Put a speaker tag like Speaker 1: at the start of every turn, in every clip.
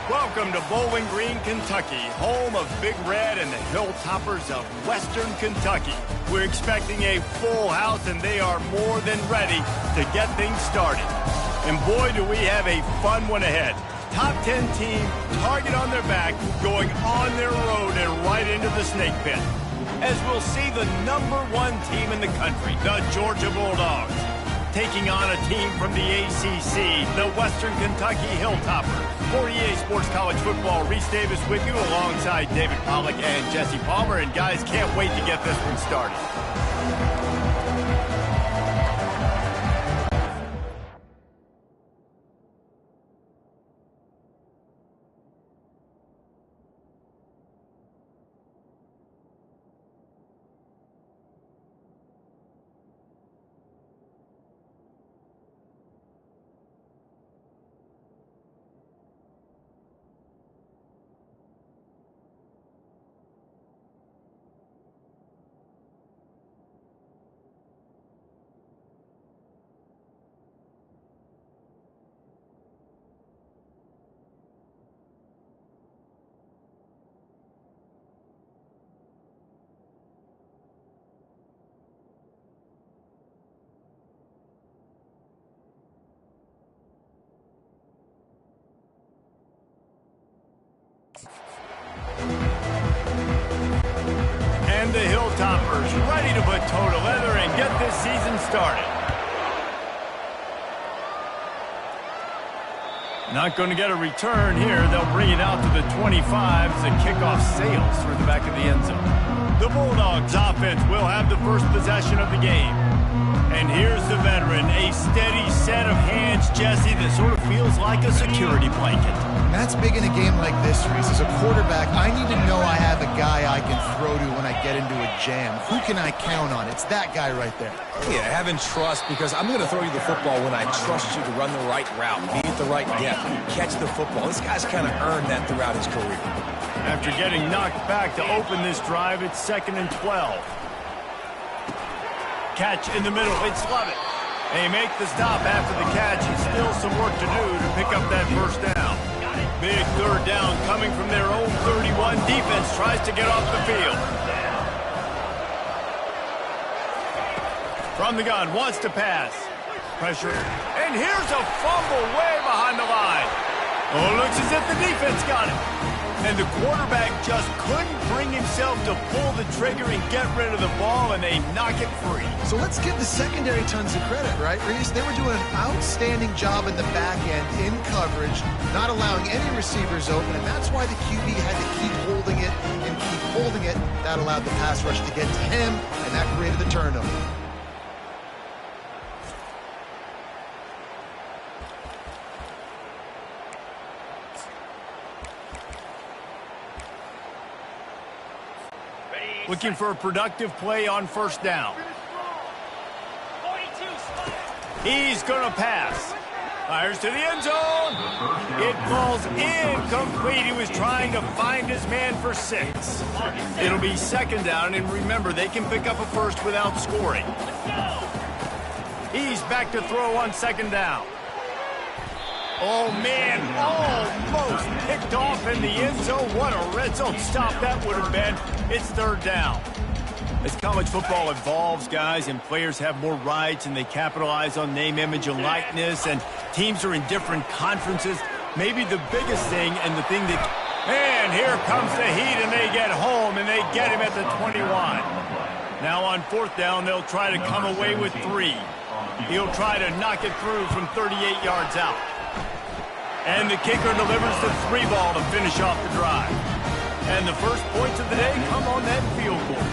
Speaker 1: Welcome to Bowling Green, Kentucky, home of Big Red and the Hilltoppers of Western Kentucky. We're expecting a full house, and they are more than ready to get things started. And boy, do we have a fun one ahead. Top 10 team, target on their back, going on their road and right into the snake pit. As we'll see the #1 team in the country, the Georgia Bulldogs, taking on a team from the ACC, the Western Kentucky Hilltoppers. For EA Sports College Football, Reese Davis with you alongside David Pollack and Jesse Palmer. And guys, can't wait to get this one started. And the Hilltoppers ready to put toe to leather and get this season started. Not going to get a return here. They'll bring it out to the 25 as the kickoff sails through the back of the end zone. The Bulldogs offense will have the first possession of the game. And here's the veteran, a steady set of hands, Jesse, that sort of feels like a security blanket.
Speaker 2: And that's big in a game like this, Reese. As a quarterback, I need to know I have a guy I can throw to when I get into a jam. Who can I count on? It's that guy right there.
Speaker 3: Yeah, having trust, because I'm going to throw you the football when I trust you to run the right route, be at the right depth, catch the football. This guy's kind of earned that throughout his career.
Speaker 1: After getting knocked back to open this drive, it's 2nd and 12. Catch in the middle, it's Lovett. They make the stop after the catch, and still some work to do to pick up that first down. Big third down coming from their own 31. Defense tries to get off the field. From the gun, wants to pass. Pressure, and here's a fumble way behind the line. Oh, looks as if the defense got it. And the quarterback just couldn't bring himself to pull the trigger and get rid of the ball, and they knock it free.
Speaker 2: So let's give the secondary tons of credit, right, Reese? They were doing an outstanding job in the back end, in coverage, not allowing any receivers open, and that's why the QB had to keep holding it and keep holding it. That allowed the pass rush to get to him, and that created the turnover.
Speaker 1: Looking for a productive play on first down. He's going to pass. Fires to the end zone. It falls incomplete. He was trying to find his man for 6. It'll be 2nd down, and remember, they can pick up a first without scoring. He's back to throw on 2nd down. Oh, man, almost picked off in the end zone. What a red zone stop that would have been. It's 3rd down. As college football evolves, guys, and players have more rights and they capitalize on name, image, and likeness, and teams are in different conferences, maybe the biggest thing and the thing that... And here comes the heat, and they get home, and they get him at the 21. Now on 4th down, they'll try to come away with 3. He'll try to knock it through from 38 yards out. And the kicker delivers the 3 ball to finish off the drive. And the first points of the day come on that field goal.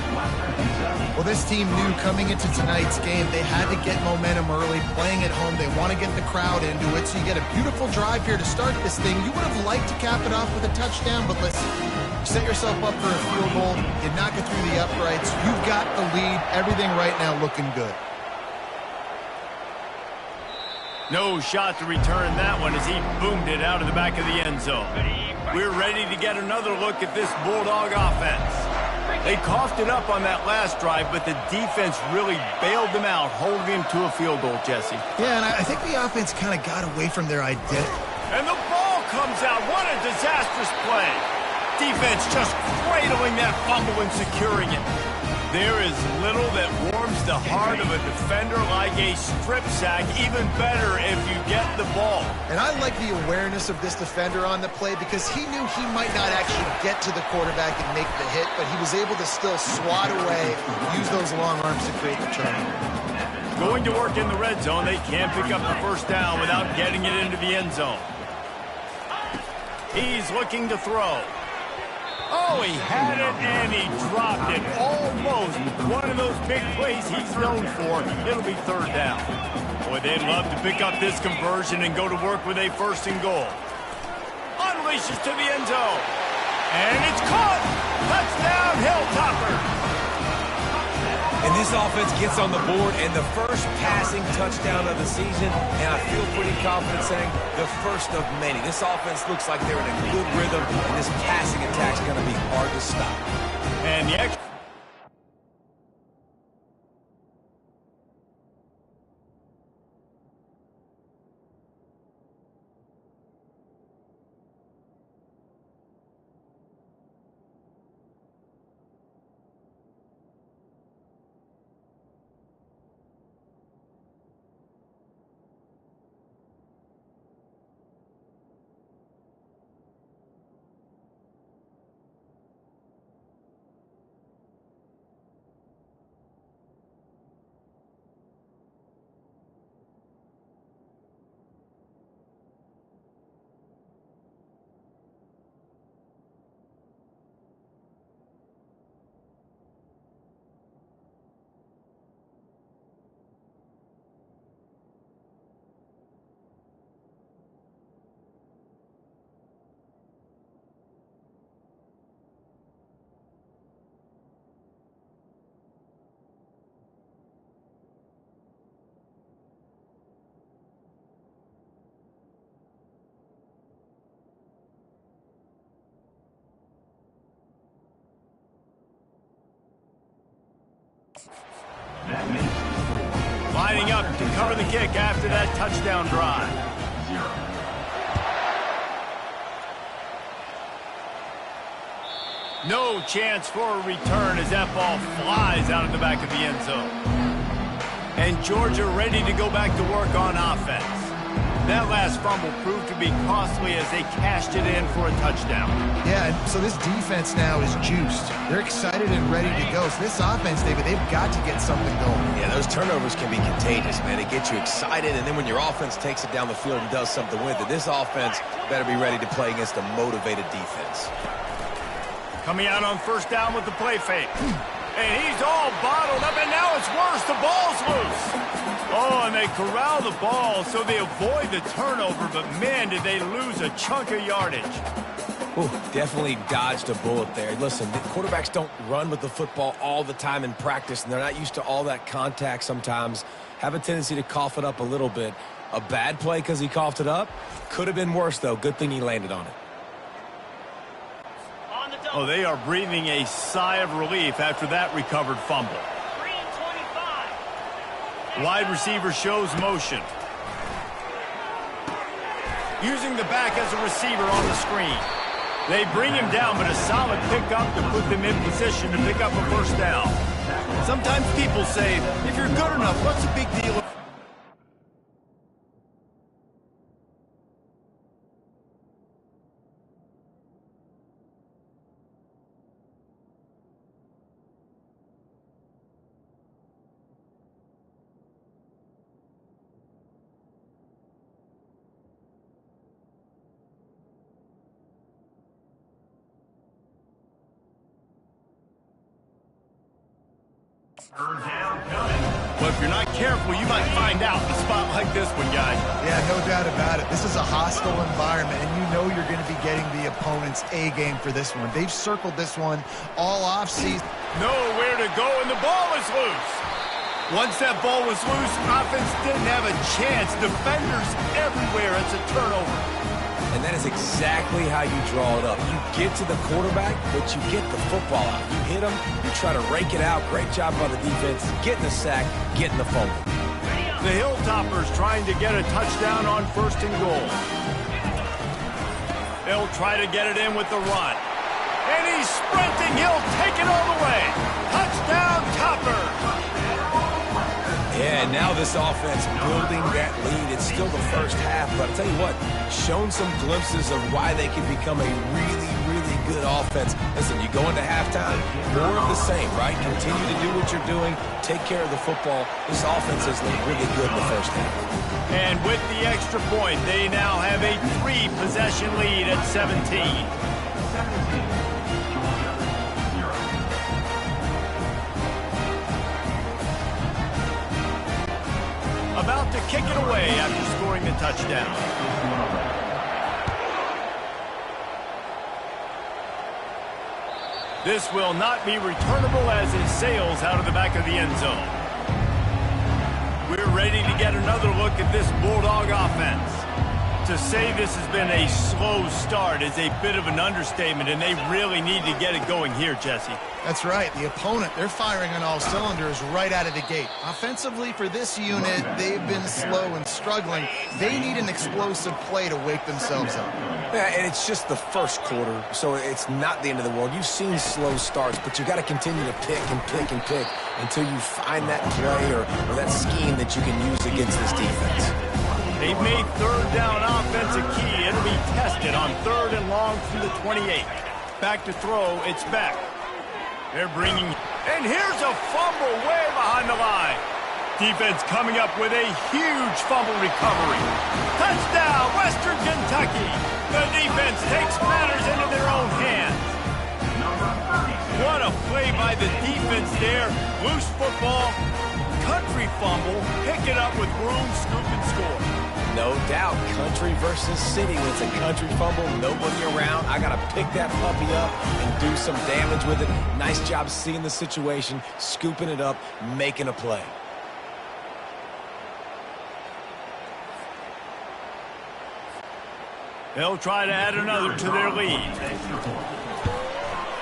Speaker 2: Well, this team knew coming into tonight's game they had to get momentum early, playing at home. They want to get the crowd into it, so you get a beautiful drive here to start this thing. You would have liked to cap it off with a touchdown, but listen, you set yourself up for a field goal, you knock it through the uprights, you've got the lead, everything right now looking good.
Speaker 1: No shot to return that one as he boomed it out of the back of the end zone. We're ready to get another look at this Bulldog offense. They coughed it up on that last drive, but the defense really bailed them out, holding him to a field goal, Jesse.
Speaker 2: Yeah, and I think the offense kind of got away from their identity.
Speaker 1: And the ball comes out. What a disastrous play. Defense just cradling that fumble and securing it. There is little that warms the heart of a defender like a strip sack. Even better if you get the ball.
Speaker 2: And I like the awareness of this defender on the play because he knew he might not actually get to the quarterback and make the hit, but he was able to still swat away, use those long arms to create the turnover.
Speaker 1: Going to work in the red zone, they can't pick up the first down without getting it into the end zone. He's looking to throw. Oh, he had it, and he dropped it. Almost one of those big plays he's known for. It'll be third down. Boy, they'd love to pick up this conversion and go to work with a first and goal. Unleashes to the end zone. And it's caught. Touchdown, Hilltopper.
Speaker 3: And this offense gets on the board, and the first passing touchdown of the season, and I feel pretty confident saying the first of many. This offense looks like they're in a good rhythm, and this passing attack's going to be hard to stop.
Speaker 1: And the extra... Lining up to cover the kick after that touchdown drive. No chance for a return as that ball flies out of the back of the end zone. And Georgia ready to go back to work on offense. That last fumble proved to be costly as they cashed it in for a touchdown.
Speaker 2: Yeah, and so this defense now is juiced. They're excited and ready to go. So this offense, David, they've got to get something going.
Speaker 3: Yeah, those turnovers can be contagious, man. They get you excited, and then when your offense takes it down the field and does something with it, this offense better be ready to play against a motivated defense.
Speaker 1: Coming out on first down with the play fake. And he's all bottled up, and now it's worse. The ball's loose. Oh, and they corral the ball, so they avoid the turnover, but man, did they lose a chunk of yardage.
Speaker 3: Ooh, definitely dodged a bullet there. Listen, the quarterbacks don't run with the football all the time in practice, and they're not used to all that contact sometimes. Have a tendency to cough it up a little bit. A bad play because he coughed it up? Could have been worse, though. Good thing he landed on it.
Speaker 1: Oh, they are breathing a sigh of relief after that recovered fumble.
Speaker 4: 3 and 25.
Speaker 1: Wide receiver shows motion. Using the back as a receiver on the screen. They bring him down, but a solid pickup to put them in position to pick up a first down. Sometimes people say, if you're good enough, what's the big deal? But if you're not careful, you might find out in a spot like this one, guys.
Speaker 2: Yeah, no doubt about it. This is a hostile environment, and you know you're going to be getting the opponent's A game for this one. They've circled this one all offseason.
Speaker 1: Nowhere to go, and the ball is loose. Once that ball was loose, offense didn't have a chance. Defenders everywhere. It's a turnover.
Speaker 3: And that is exactly how you draw it up. You get to the quarterback, but you get the football out. You hit him, you try to rake it out. Great job by the defense, getting the sack, getting the fumble.
Speaker 1: The Hilltoppers trying to get a touchdown on first and goal. They'll try to get it in with the run. And he's sprinting. He'll take it all the way. Touchdown, Topper.
Speaker 3: Yeah, now this offense building that lead. It's still the first half, but I'll tell you what, shown some glimpses of why they can become a really, really good offense. Listen, you go into halftime, more of the same, right? Continue to do what you're doing, take care of the football. This offense has looked really good in the first half.
Speaker 1: And with the extra point, they now have a 3-possession lead at 17. About to kick it away after scoring the touchdown. This will not be returnable as it sails out of the back of the end zone. We're ready to get another look at this Bulldog offense. To say this has been a slow start is a bit of an understatement, and they really need to get it going here, Jesse.
Speaker 2: That's right. The opponent, they're firing on all cylinders right out of the gate. Offensively, for this unit, they've been slow and struggling. They need an explosive play to wake themselves up.
Speaker 3: Yeah, and it's just the first quarter, so it's not the end of the world. You've seen slow starts, but you got to continue to pick and pick and pick until you find that play or that scheme that you can use against this defense.
Speaker 1: They've made third down offense a key. It'll be tested on 3rd and long from the 28. Back to throw, it's back. They're bringing, and here's a fumble way behind the line. Defense coming up with a huge fumble recovery. Touchdown, Western Kentucky. The defense takes matters into their own hands. What a play by the defense there. Loose football, country fumble, pick it up with room, scoop, and score.
Speaker 3: No doubt, country versus city. When it's a country fumble, nobody around. I got to pick that puppy up and do some damage with it. Nice job seeing the situation, scooping it up, making a play.
Speaker 1: They'll try to add another to their lead.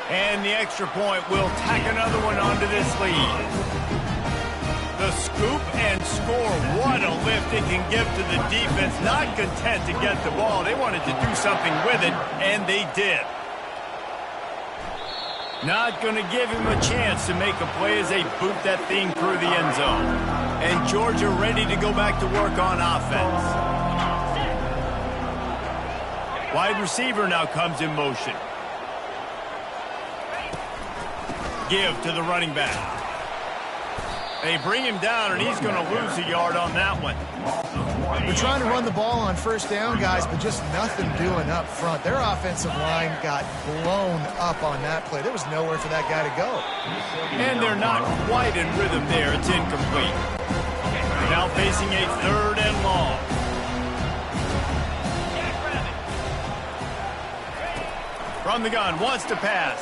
Speaker 1: And the extra point will tack another one onto this lead. The scoop and score, what a lift it can give to the defense. Not content to get the ball. They wanted to do something with it, and they did. Not going to give him a chance to make a play as they boot that thing through the end zone. And Georgia ready to go back to work on offense. Wide receiver now comes in motion. Give to the running back. They bring him down, and he's going to lose a yard on that one.
Speaker 2: They're trying to run the ball on first down, guys, but just nothing doing up front. Their offensive line got blown up on that play. There was nowhere for that guy to go.
Speaker 1: And they're not quite in rhythm there. It's incomplete. Now facing a 3rd and long. From the gun, wants to pass.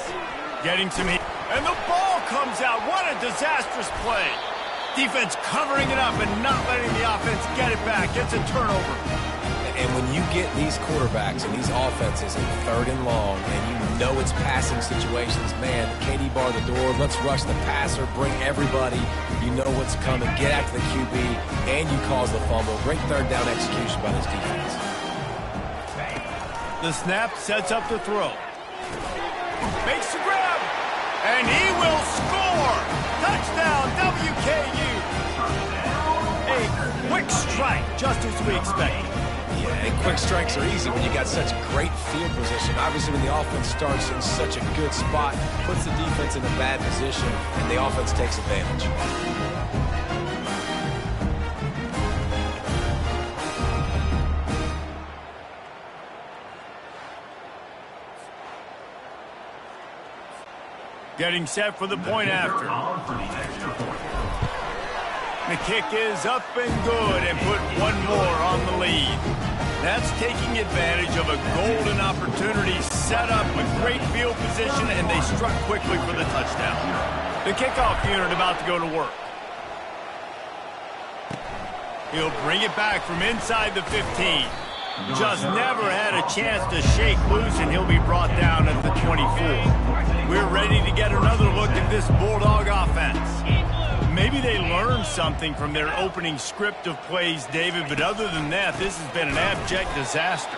Speaker 1: Getting some heat. And the ball comes out. What a disastrous play. Defense covering it up and not letting the offense get it back. Gets a turnover.
Speaker 3: And when you get these quarterbacks and these offenses in 3rd and long, and you know it's passing situations, man, KD bar the door, let's rush the passer, bring everybody. You know what's coming. Get after the QB, and you cause the fumble. Great 3rd down execution by this defense.
Speaker 1: The snap sets up the throw. Makes the grab. And he will score! Touchdown, WKU! A quick strike, just as we expected.
Speaker 3: Yeah, and quick strikes are easy when you got such great field position. Obviously, when the offense starts in such a good spot, puts the defense in a bad position, and the offense takes advantage.
Speaker 1: Getting set for the point after. The kick is up and good and put one more on the lead. That's taking advantage of a golden opportunity set up with great field position, and they struck quickly for the touchdown. The kickoff unit about to go to work. He'll bring it back from inside the 15. Just never had a chance to shake loose, and he'll be brought down at the 24. We're ready to get another look at this Bulldog offense. Maybe they learned something from their opening script of plays, David, but other than that, this has been an abject disaster.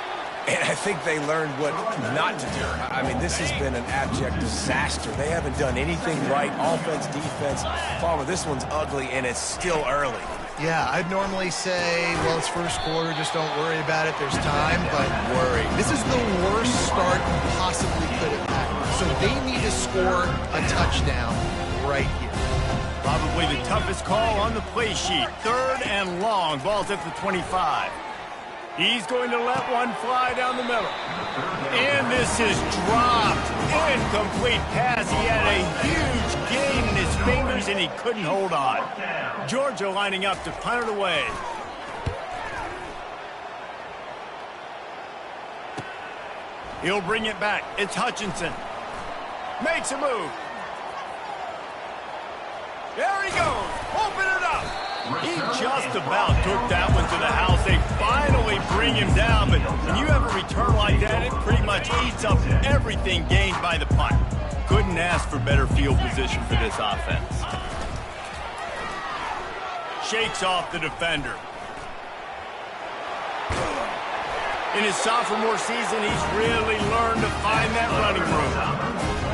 Speaker 3: And I think they learned what not to do. I mean, this has been an abject disaster. They haven't done anything right. Offense, defense. Palmer, this one's ugly, and it's still early.
Speaker 2: Yeah, I'd normally say, well, it's first quarter, just don't worry about it. There's time, but worry. This is the worst start you possibly could have had. So they need to score a touchdown right here.
Speaker 1: Probably the toughest call on the play sheet. 3rd and long. Ball's at the 25. He's going to let one fly down the middle. And this is dropped. Incomplete pass. He had a huge gain in his fingers, and he couldn't hold on. Georgia lining up to punt it away. He'll bring it back. It's Hutchinson. Makes a move. There he goes. Open it up. He just about took that one to the house. They finally bring him down, but when you have a return like that, it pretty much eats up everything gained by the punt. Couldn't ask for better field position for this offense. Shakes off the defender. In his sophomore season, he's really learned to find that running room.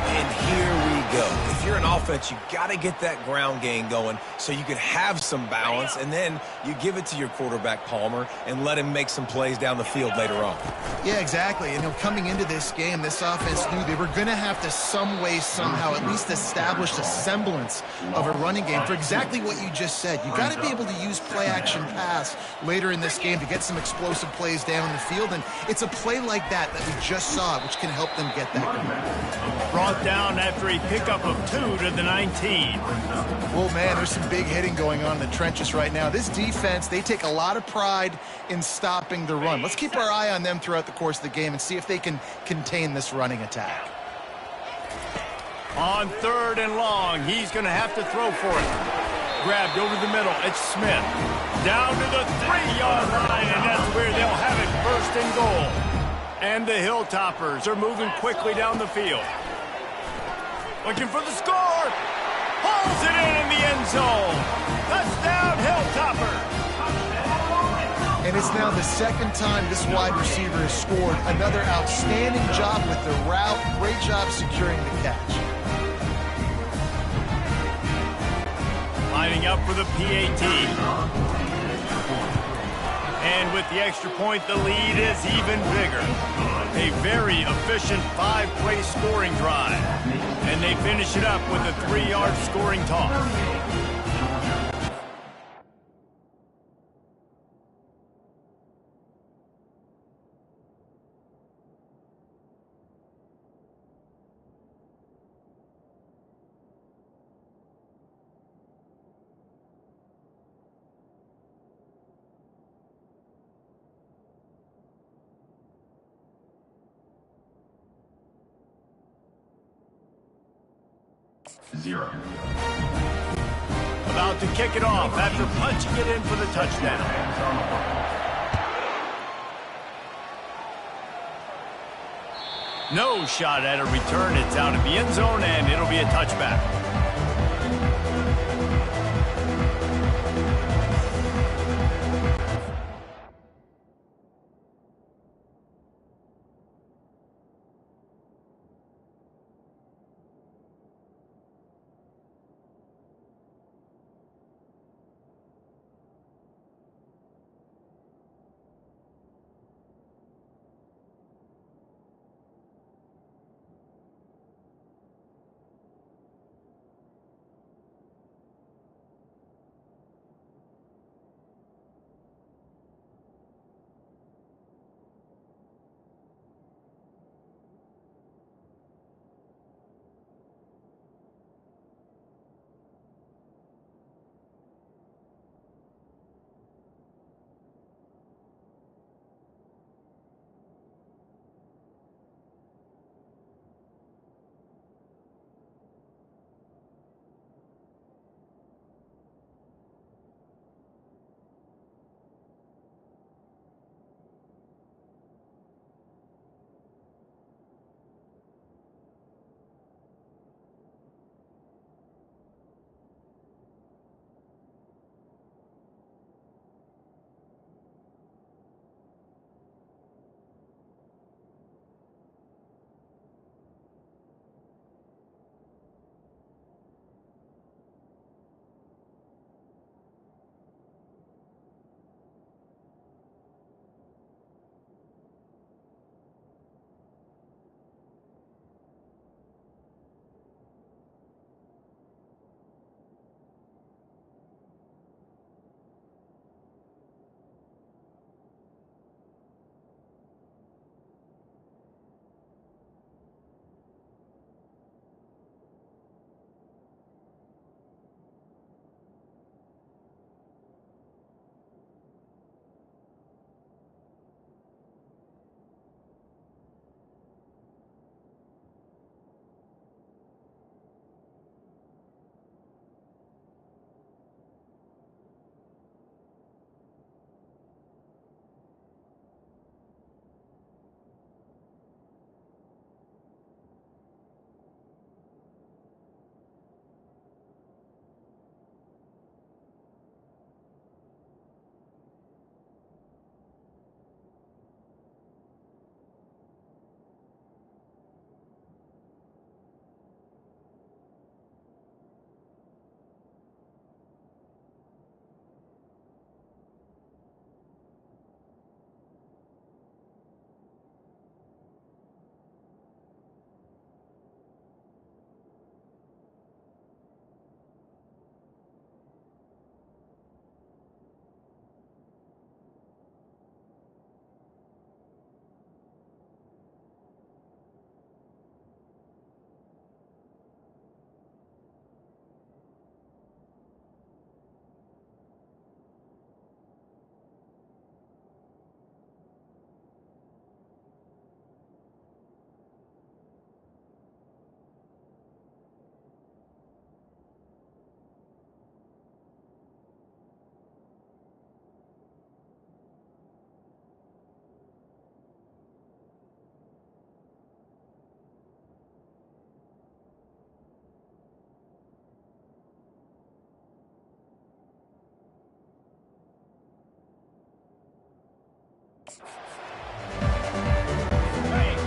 Speaker 3: And here we go. If you're an offense, you got to get that ground game going so you can have some balance, and then you give it to your quarterback, Palmer, and let him make some plays down the field later on.
Speaker 2: Yeah, exactly. And coming into this game, this offense knew they were going to have to some way, somehow, at least establish a semblance of a running game for exactly what you just said. You got to be able to use play-action pass later in this game to get some explosive plays down the field, and it's a play like that we just saw, which can help them get that going.
Speaker 1: Brought down after a pickup of 2 to the 19.
Speaker 2: Well, man, there's some big hitting going on in the trenches right now. This defense, they take a lot of pride in stopping the run. Let's keep our eye on them throughout the course of the game and see if they can contain this running attack.
Speaker 1: On 3rd and long, he's going to have to throw for it. Grabbed over the middle. It's Smith. Down to the 3-yard line, and that's where they'll have it 1st and goal. And the Hilltoppers are moving quickly down the field. Looking for the score. Hauls it in the end zone. Touchdown, Hilltoppers.
Speaker 2: And it's now the 2nd time this wide receiver has scored. Another outstanding job with the route. Great job securing the catch.
Speaker 1: Lining up for the PAT. And with the extra point, the lead is even bigger. A very efficient 5-play scoring drive. And they finish it up with a 3-yard scoring toss. About to kick it off after punching it in for the touchdown. No shot at a return. It's out of the end zone, and it'll be a touchback.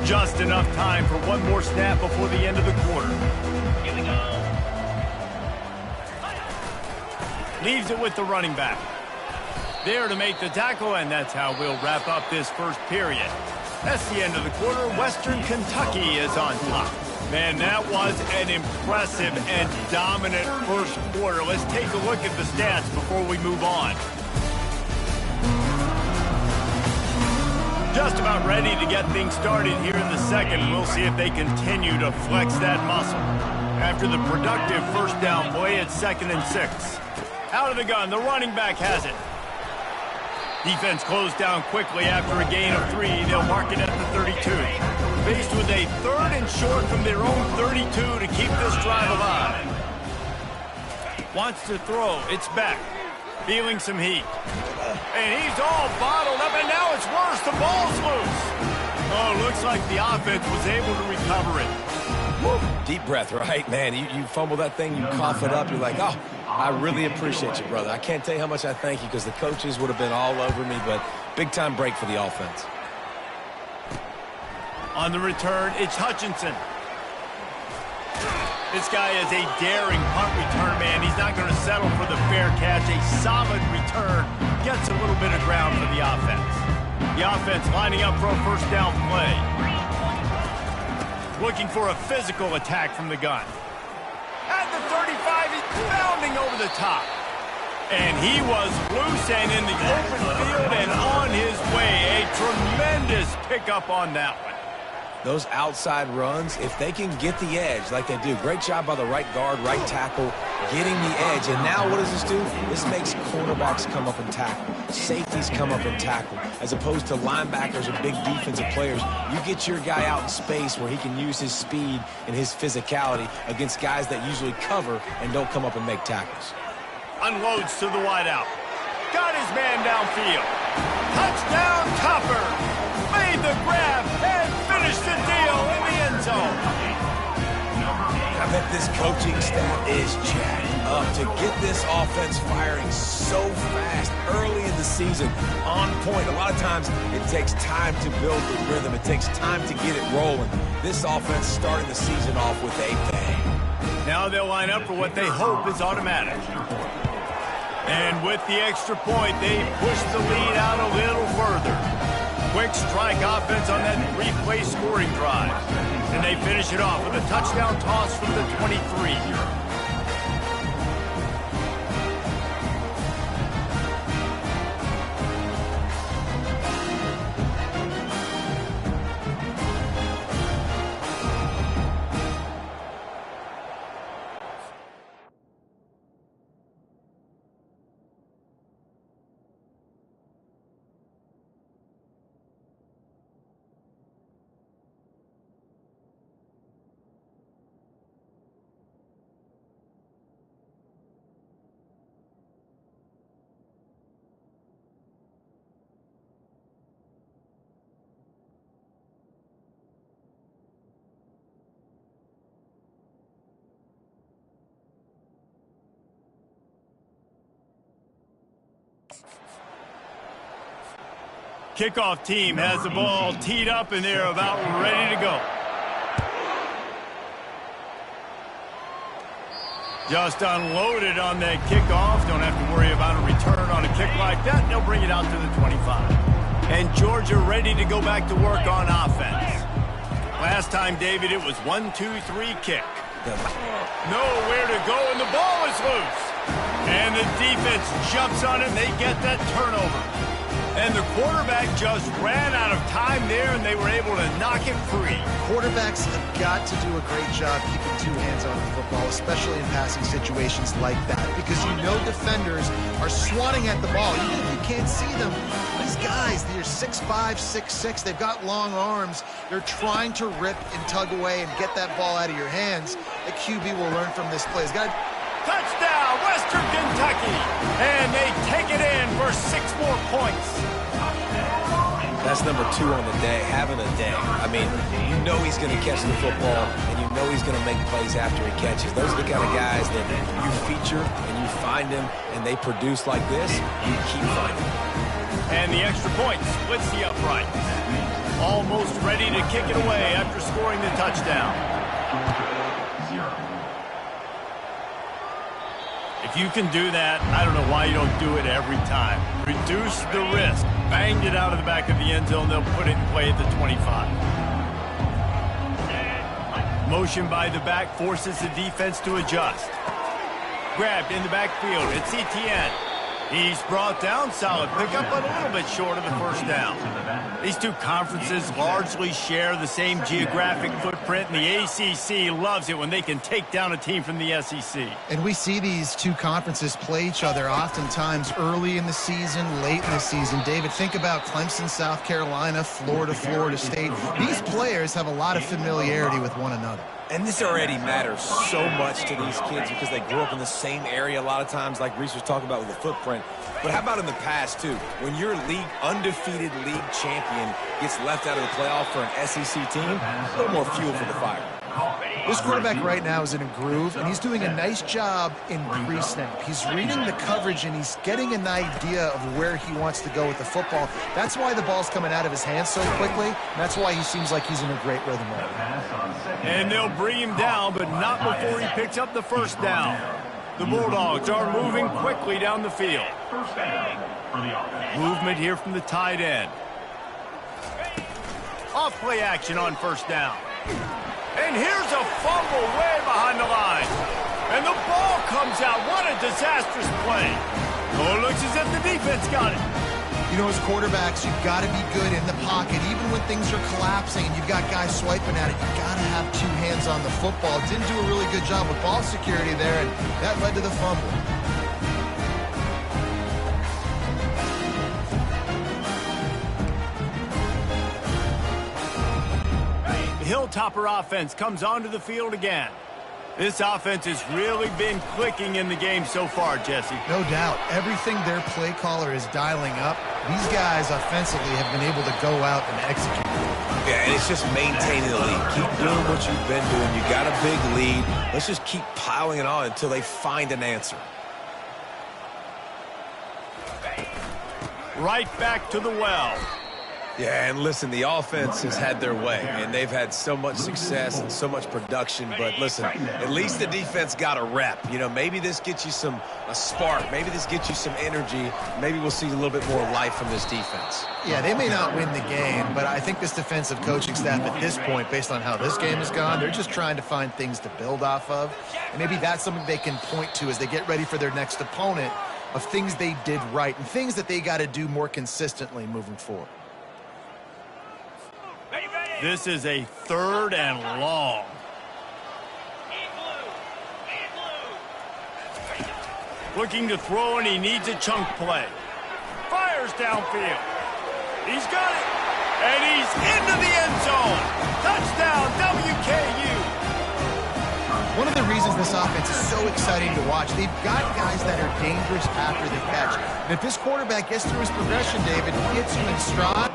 Speaker 1: Just enough time for one more snap before the end of the quarter. Here we go. Leaves it with the running back. There to make the tackle, and that's how we'll wrap up this first period. That's the end of the quarter. Western Kentucky is on top. Man, that was an impressive and dominant first quarter. Let's take a look at the stats before we move on. Just about ready to get things started here in the second. We'll see if they continue to flex that muscle. After the productive first down play, it's 2nd and 6. Out of the gun, the running back has it. Defense closed down quickly after a gain of 3. They'll mark it at the 32. Faced with a 3rd and short from their own 32 to keep this drive alive. Wants to throw. It's back. Feeling some heat. And he's all bottled up, and now it's worse. The ball's loose. Oh, looks like the offense was able to recover it.
Speaker 3: Woo. Deep breath, right? Man, you fumble that thing, you cough it up, you're like, oh, I really appreciate you, brother. I can't tell you how much I thank you because the coaches would have been all over me, but big-time break for the offense.
Speaker 1: On the return, it's Hutchinson. This guy is a daring punt return man. He's not going to settle for the fair catch. A solid return gets a little bit of ground for the offense. The offense lining up for a first down play. Looking for a physical attack from the gun. At the 35, he's bounding over the top. And he was loose and in the open field and on his way. A tremendous pickup on that one.
Speaker 3: Those outside runs, if they can get the edge like they do, great job by the right guard, right tackle, getting the edge. And now what does this do? This makes cornerbacks come up and tackle. Safeties come up and tackle. As opposed to linebackers or big defensive players, you get your guy out in space where he can use his speed and his physicality against guys that usually cover and don't come up and make tackles.
Speaker 1: Unloads to the wideout. Got his man downfield. Touchdown, Topper. Made the grab and finished the deal in the end zone.
Speaker 3: I bet this coaching staff is jacked up to get this offense firing so fast early in the season, on point. A lot of times it takes time to build the rhythm. It takes time to get it rolling. This offense starting the season off with a bang.
Speaker 1: Now they'll line up for what they hope is automatic. And with the extra point, they push the lead out a little further. Quick strike offense on that 3-play scoring drive. And they finish it off with a touchdown toss from the 23. Kickoff team has the ball teed up, and they're about ready to go. Just unloaded on that kickoff. Don't have to worry about a return on a kick like that. They'll bring it out to the 25. And Georgia ready to go back to work on offense. Last time, David, it was 1-2-3 kick. Nowhere to go, and the ball is loose. And the defense jumps on it, and they get that turnover. And the quarterback just ran out of time there, and they were able to knock it free.
Speaker 2: Quarterbacks have got to do a great job keeping two hands on the football, especially in passing situations like that, because you know defenders are swatting at the ball. Even if you can't see them, these guys, they're 6'5", 6'6", they've got long arms. They're trying to rip and tug away and get that ball out of your hands. The QB will learn from this play. He's got
Speaker 1: touchdown, Western Kentucky! And they take it in for 6 more points.
Speaker 3: That's number 2 on the day, having a day. I mean, you know he's going to catch the football, and you know he's going to make plays after he catches. Those are the kind of guys that you feature and you find them, and they produce like this, you keep finding them.
Speaker 1: And the extra point splits the upright. Almost ready to kick it away after scoring the touchdown. If you can do that, I don't know why you don't do it every time. Reduce the risk. Banged it out of the back of the end zone. They'll put it in play at the 25. Motion by the back forces the defense to adjust. Grabbed in the backfield. It's Etienne. He's brought down. Solid pickup, but a little bit short of the first down. These two conferences largely share the same geographic footprint, and the ACC loves it when they can take down a team from the SEC.
Speaker 2: And we see these two conferences play each other oftentimes early in the season, late in the season. David, think about Clemson, South Carolina, Florida, Florida State. These players have a lot of familiarity with one another.
Speaker 3: And this already matters so much to these kids because they grew up in the same area a lot of times, like Reese was talking about with the footprint. But how about in the past, too? When your undefeated league champion gets left out of the playoff for an SEC team, a little more fuel for the fire.
Speaker 2: This quarterback right now is in a groove, and he's doing a nice job in pre-snap. He's reading the coverage, and he's getting an idea of where he wants to go with the football. That's why the ball's coming out of his hands so quickly, and that's why he seems like he's in a great rhythm right now.
Speaker 1: And they'll bring him down, but not before he picks up the first down. The Bulldogs are moving quickly down the field. Movement here from the tight end. Off play action on first down. And here's a fumble way behind the line. And the ball comes out. What a disastrous play. Oh, it looks as if the defense got it.
Speaker 2: You know, as quarterbacks, you've got to be good in the pocket. Even when things are collapsing and you've got guys swiping at it, you've got to have two hands on the football. Didn't do a really good job with ball security there, and that led to the fumble.
Speaker 1: The Hilltopper offense comes onto the field again. This offense has really been clicking in the game so far, Jesse.
Speaker 2: No doubt. Everything their play caller is dialing up, these guys offensively have been able to go out and execute.
Speaker 3: Yeah, and it's just maintaining the lead. Keep doing what you've been doing. You got a big lead. Let's just keep piling it on until they find an answer.
Speaker 1: Right back to the well.
Speaker 3: Yeah, and listen, the offense has had their way, and they've had so much success and so much production. But listen, at least the defense got a rep. You know, maybe this gets you a spark. Maybe this gets you some energy. Maybe we'll see a little bit more life from this defense.
Speaker 2: Yeah, they may not win the game, but I think this defensive coaching staff at this point, based on how this game has gone, they're just trying to find things to build off of. And maybe that's something they can point to as they get ready for their next opponent, of things they did right and things that they got to do more consistently moving forward.
Speaker 1: This is a 3rd and long. Looking to throw, and he needs a chunk play. Fires downfield. He's got it. And he's into the end zone. Touchdown, WKU.
Speaker 2: One of the reasons this offense is so exciting to watch, they've got guys that are dangerous after the catch. And if this quarterback gets through his progression, David, he hits you in stride.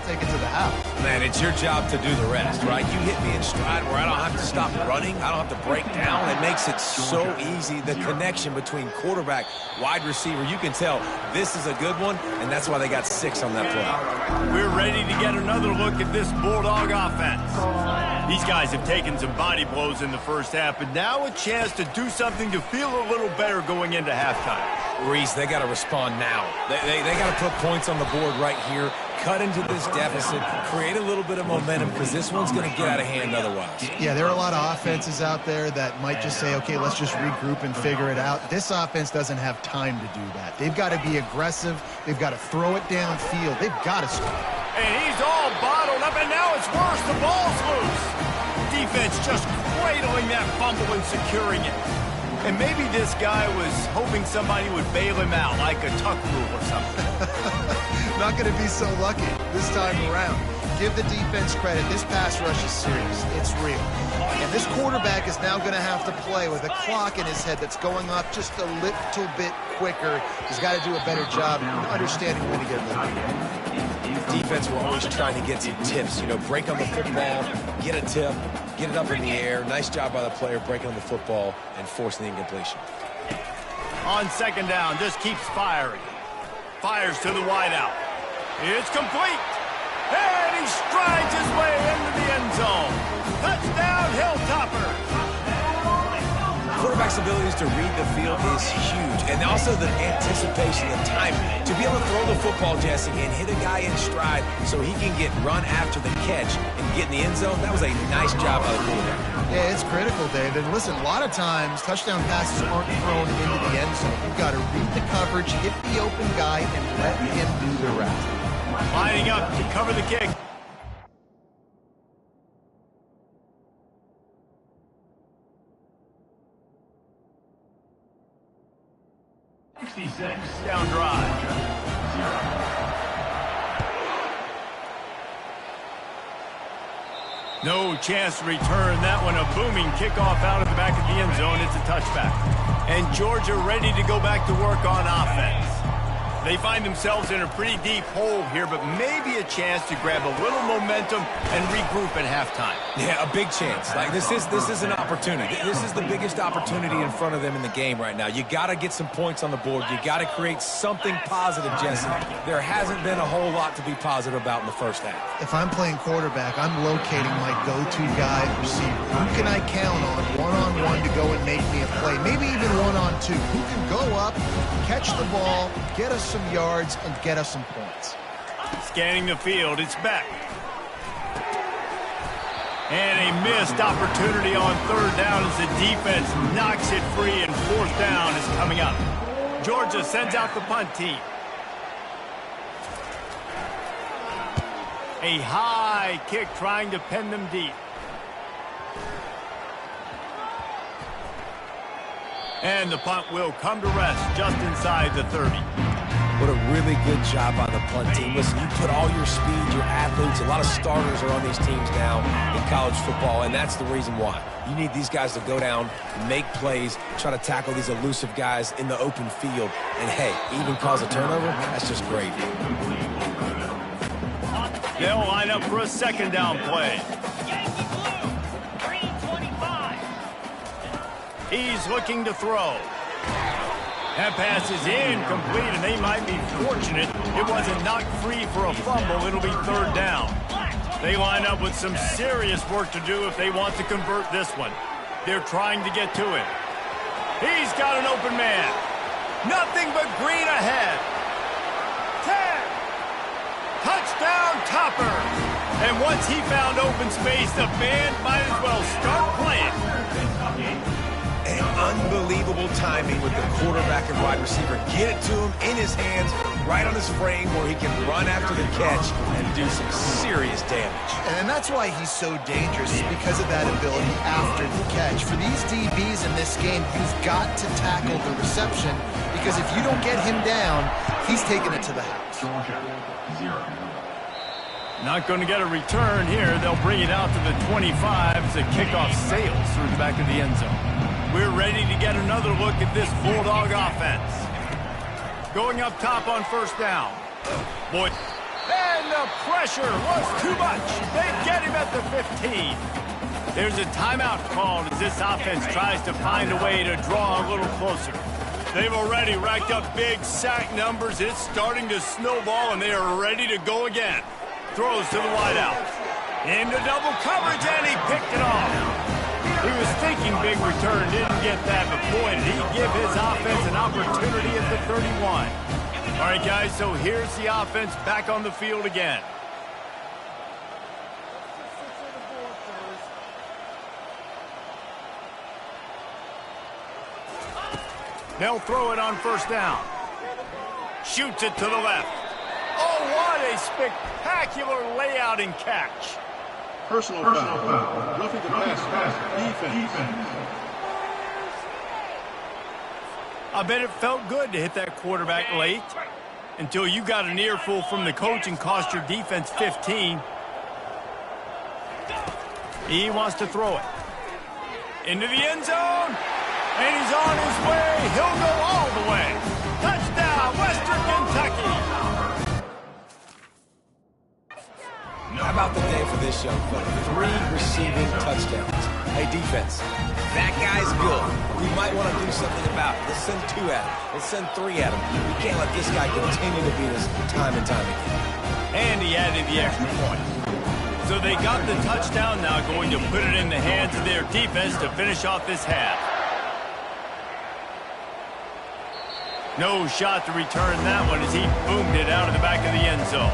Speaker 2: Take it to the house.
Speaker 3: Man, it's your job to do the rest, right? You hit me in stride where I don't have to stop running. I don't have to break down. It makes it so easy. The connection between quarterback, wide receiver, you can tell this is a good one, and that's why they got 6 on that play.
Speaker 1: We're ready to get another look at this Bulldog offense. These guys have taken some body blows in the first half, but now a chance to do something to feel a little better going into halftime.
Speaker 3: Reese, they got to respond now. They got to put points on the board right here, cut into this deficit, create a little bit of momentum, because this one's going to get out of hand otherwise.
Speaker 2: Yeah, there are a lot of offenses out there that might just say, okay, let's just regroup and figure it out. This offense doesn't have time to do that. They've got to be aggressive. They've got to throw it downfield. They've got to score.
Speaker 1: And he's all bottled up, and now it's worse. The ball's loose. Defense just cradling that fumble and securing it. And maybe this guy was hoping somebody would bail him out like a tuck rule or something.
Speaker 2: Not going to be so lucky this time around. Give the defense credit. This pass rush is serious. It's real. And this quarterback is now going to have to play with a clock in his head that's going up just a little bit quicker. He's got to do a better job understanding when to get rid.
Speaker 3: Defense were always trying to get some tips. You know, break on the football, get a tip, get it up in the air. Nice job by the player breaking on the football and forcing the incompletion.
Speaker 1: On second down, just keeps firing. Fires to the wideout. It's complete. And he strides his way into the end zone. Touchdown, Hilltopper.
Speaker 3: Quarterback's abilities to read the field is huge. And also the anticipation, the time to be able to throw the football, Jesse, and hit a guy in stride so he can get run after the catch and get in the end zone. That was a nice job by the quarterback.
Speaker 2: Yeah, it's critical, David. Listen, a lot of times touchdown passes aren't thrown into the end zone. You've got to read the coverage, hit the open guy, and let him do the rest.
Speaker 1: Lining up to cover the kick. Down drive. No chance to return that one. A booming kickoff out of the back of the end zone. It's a touchback. And Georgia ready to go back to work on offense. They find themselves in a pretty deep hole here, but maybe a chance to grab a little momentum and regroup at halftime.
Speaker 3: Yeah, a big chance. Like this is an opportunity. This is the biggest opportunity in front of them in the game right now. You got to get some points on the board. You got to create something positive, Jesse. There hasn't been a whole lot to be positive about in the first half.
Speaker 2: If I'm playing quarterback, I'm locating my go-to guy receiver. Who can I count on one-on-one to go and make me a play? Maybe even one-on-two. Who can go up, catch the ball, get us some yards, and get us some points.
Speaker 1: Scanning the field, it's back. And a missed opportunity on third down as the defense knocks it free, and fourth down is coming up. Georgia sends out the punt team. A high kick trying to pin them deep. And the punt will come to rest just inside the 30.
Speaker 3: What a really good job by the punt team. Listen, you put all your speed, your athletes, a lot of starters are on these teams now in college football, and that's the reason why. You need these guys to go down, make plays, try to tackle these elusive guys in the open field, and hey, even cause a turnover, that's just great.
Speaker 1: They'll line up for a second down play. He's looking to throw. That pass is incomplete, and they might be fortunate it wasn't knocked free for a fumble. It'll be third down. They line up with some serious work to do if they want to convert this one. They're trying to get to him. He's got an open man. Nothing but green ahead. 10. Touchdown, Topper. And once he found open space, the band might as well start playing.
Speaker 3: And unbelievable timing with the quarterback and wide receiver. Get it to him in his hands, right on his frame where he can run after the catch and do some serious damage.
Speaker 2: And that's why he's so dangerous, because of that ability after the catch. For these DBs in this game, you've got to tackle the reception, because if you don't get him down, he's taking it to the house.
Speaker 1: Not going to get a return here. They'll bring it out to the 25 as the kickoff sails through the back of the end zone. We're ready to get another look at this Bulldog offense. Going up top on first down. Boy, and the pressure was too much. They get him at the 15. There's a timeout called as this offense tries to find a way to draw a little closer. They've already racked up big sack numbers. It's starting to snowball, and they are ready to go again. Throws to the wideout. Into double coverage, and he picked it off. He was thinking big return, didn't get that, but boy, did he give his offense an opportunity at the 31. All right, guys, so here's the offense back on the field again. They'll throw it on first down. Shoots it to the left. Oh, what a spectacular layout and catch.
Speaker 4: Personal foul. Roughing the pass. Defense.
Speaker 1: I bet it felt good to hit that quarterback late until you got an earful from the coach and cost your defense 15. He wants to throw it into the end zone, and he's on his way. He'll go all the way. Touchdown, Western Kentucky.
Speaker 3: How about the day for this young fella? 3 receiving touchdowns. Hey, defense, that guy's good. We might want to do something about it. Let's send 2 at him. Let's send 3 at him. We can't let this guy continue to beat us time and time again.
Speaker 1: And he added the extra point. So they got the touchdown, now going to put it in the hands of their defense to finish off this half. No shot to return that one as he boomed it out of the back of the end zone.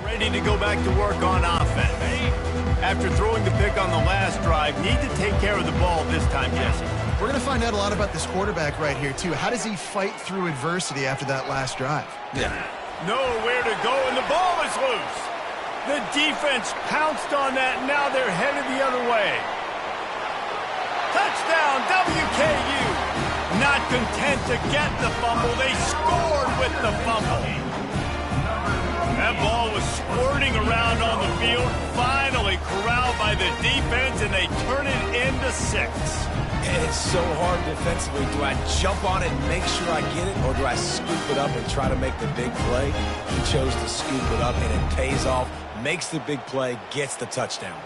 Speaker 1: Ready to go back to work on offense. After throwing the pick on the last drive, need to take care of the ball this time, Jesse.
Speaker 2: We're going to find out a lot about this quarterback right here, too. How does he fight through adversity after that last drive?
Speaker 3: Yeah.
Speaker 1: Nowhere to go, and the ball is loose. The defense pounced on that, and now they're headed the other way. Touchdown, WKU. Not content to get the fumble, they scored with the fumble. That ball was squirting around on the field, finally corralled by the defense, and they turn it into 6.
Speaker 3: And it's so hard defensively. Do I jump on it and make sure I get it, or do I scoop it up and try to make the big play? He chose to scoop it up, and it pays off, makes the big play, gets the touchdown.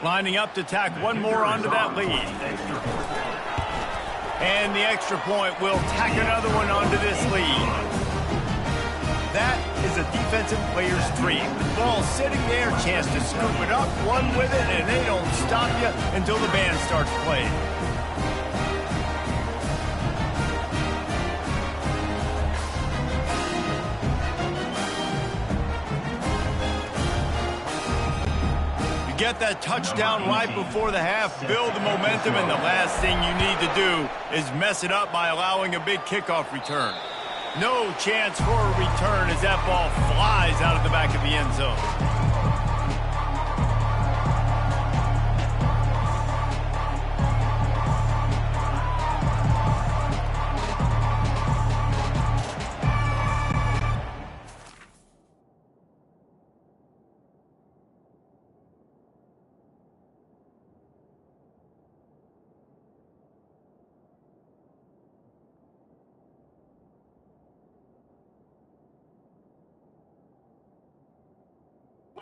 Speaker 1: Lining up to tack one more onto that lead. And the extra point will tack another one onto this lead. That is a defensive player's dream. The ball sitting there, chance to scoop it up, one with it, and they don't stop you until the band starts playing. Get that touchdown right before the half, build the momentum, and the last thing you need to do is mess it up by allowing a big kickoff return. No chance for a return as that ball flies out of the back of the end zone.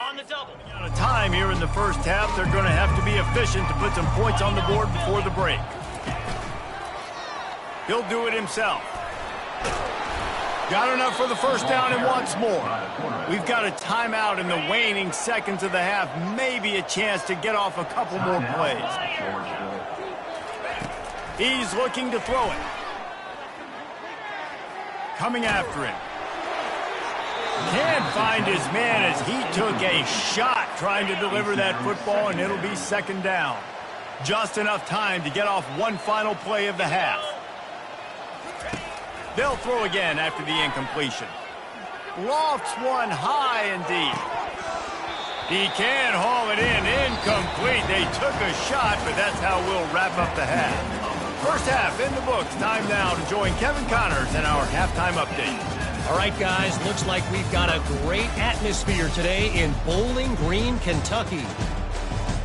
Speaker 5: On the double.
Speaker 1: Out of time here in the first half, they're going to have to be efficient to put some points on the board before the break. He'll do it himself. Got enough for the first down and wants more. We've got a timeout in the waning seconds of the half. Maybe a chance to get off a couple more plays. He's looking to throw it. Coming after him. Can't find his man as he took a shot trying to deliver that football, and it'll be second down. Just enough time to get off one final play of the half. They'll throw again after the incompletion. Lofts one high and deep. He can haul it in. Incomplete. They took a shot, but that's how we'll wrap up the half. First half in the books. Time now to join Kevin Connors in our halftime update.
Speaker 5: All right, guys, looks like we've got a great atmosphere today in Bowling Green, Kentucky.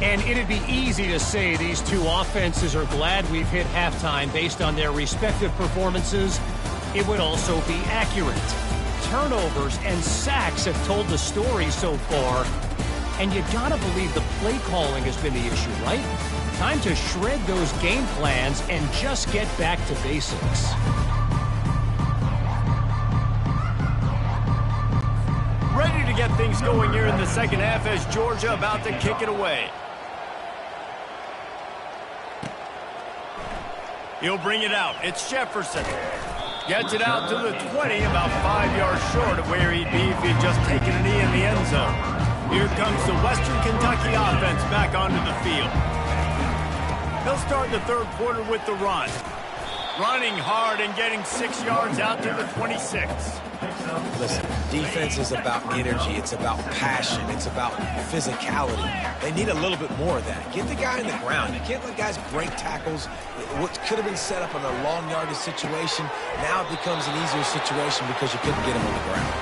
Speaker 5: And it'd be easy to say these two offenses are glad we've hit halftime based on their respective performances. It would also be accurate. Turnovers and sacks have told the story so far. And you gotta believe the play calling has been the issue, right? Time to shred those game plans and just get back to basics.
Speaker 1: Ready to get things going here in the second half as Georgia about to kick it away. He'll bring it out. It's Jefferson. Gets it out to the 20, about 5 yards short of where he'd be if he'd just taken a knee in the end zone. Here comes the Western Kentucky offense back onto the field. He'll start the third quarter with the run. Running hard and getting 6 yards out to the 26.
Speaker 3: Listen, defense is about energy. It's about passion. It's about physicality. They need a little bit more of that. Get the guy in the ground. You can't let guys break tackles. What could have been set up in a long yardage situation, now it becomes an easier situation because you couldn't get him on the ground.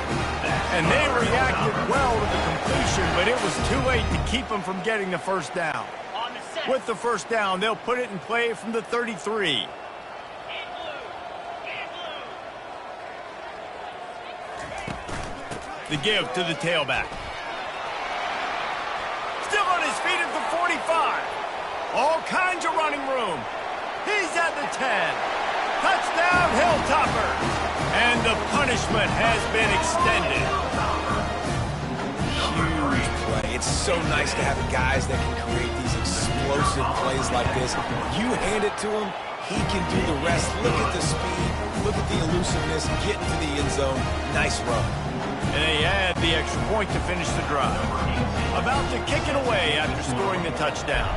Speaker 1: And they reacted well to the completion, but it was too late to keep them from getting the first down. With the first down, they'll put it in play from the 33. The give to the tailback. Still on his feet at the 45. All kinds of running room. He's at the 10. Touchdown, Hilltopper. And the punishment has been extended.
Speaker 3: Huge play. It's so nice to have guys that can create these explosive plays like this. You hand it to him, he can do the rest. Look at the speed. Look at the elusiveness. Get into the end zone. Nice run.
Speaker 1: And they add the extra point to finish the drive. About to kick it away after scoring the touchdown.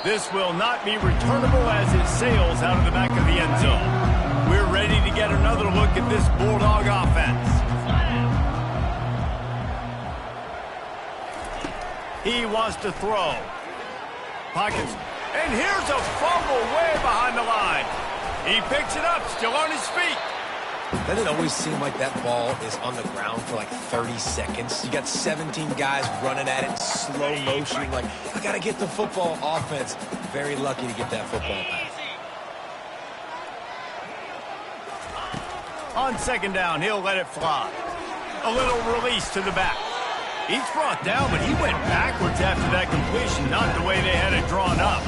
Speaker 1: This will not be returnable as it sails out of the back of the end zone. We're ready to get another look at this Bulldog offense. He wants to throw. Pockets. And here's a fumble way behind the line. He picks it up, still on his feet.
Speaker 3: Doesn't it always seem like that ball is on the ground for like 30 seconds? You got 17 guys running at it in slow motion. Like, I got to get the football. Offense. Very lucky to get that football back.
Speaker 1: On second down, he'll let it fly. A little release to the back. He's brought down, but he went backwards after that completion, not the way they had it drawn up.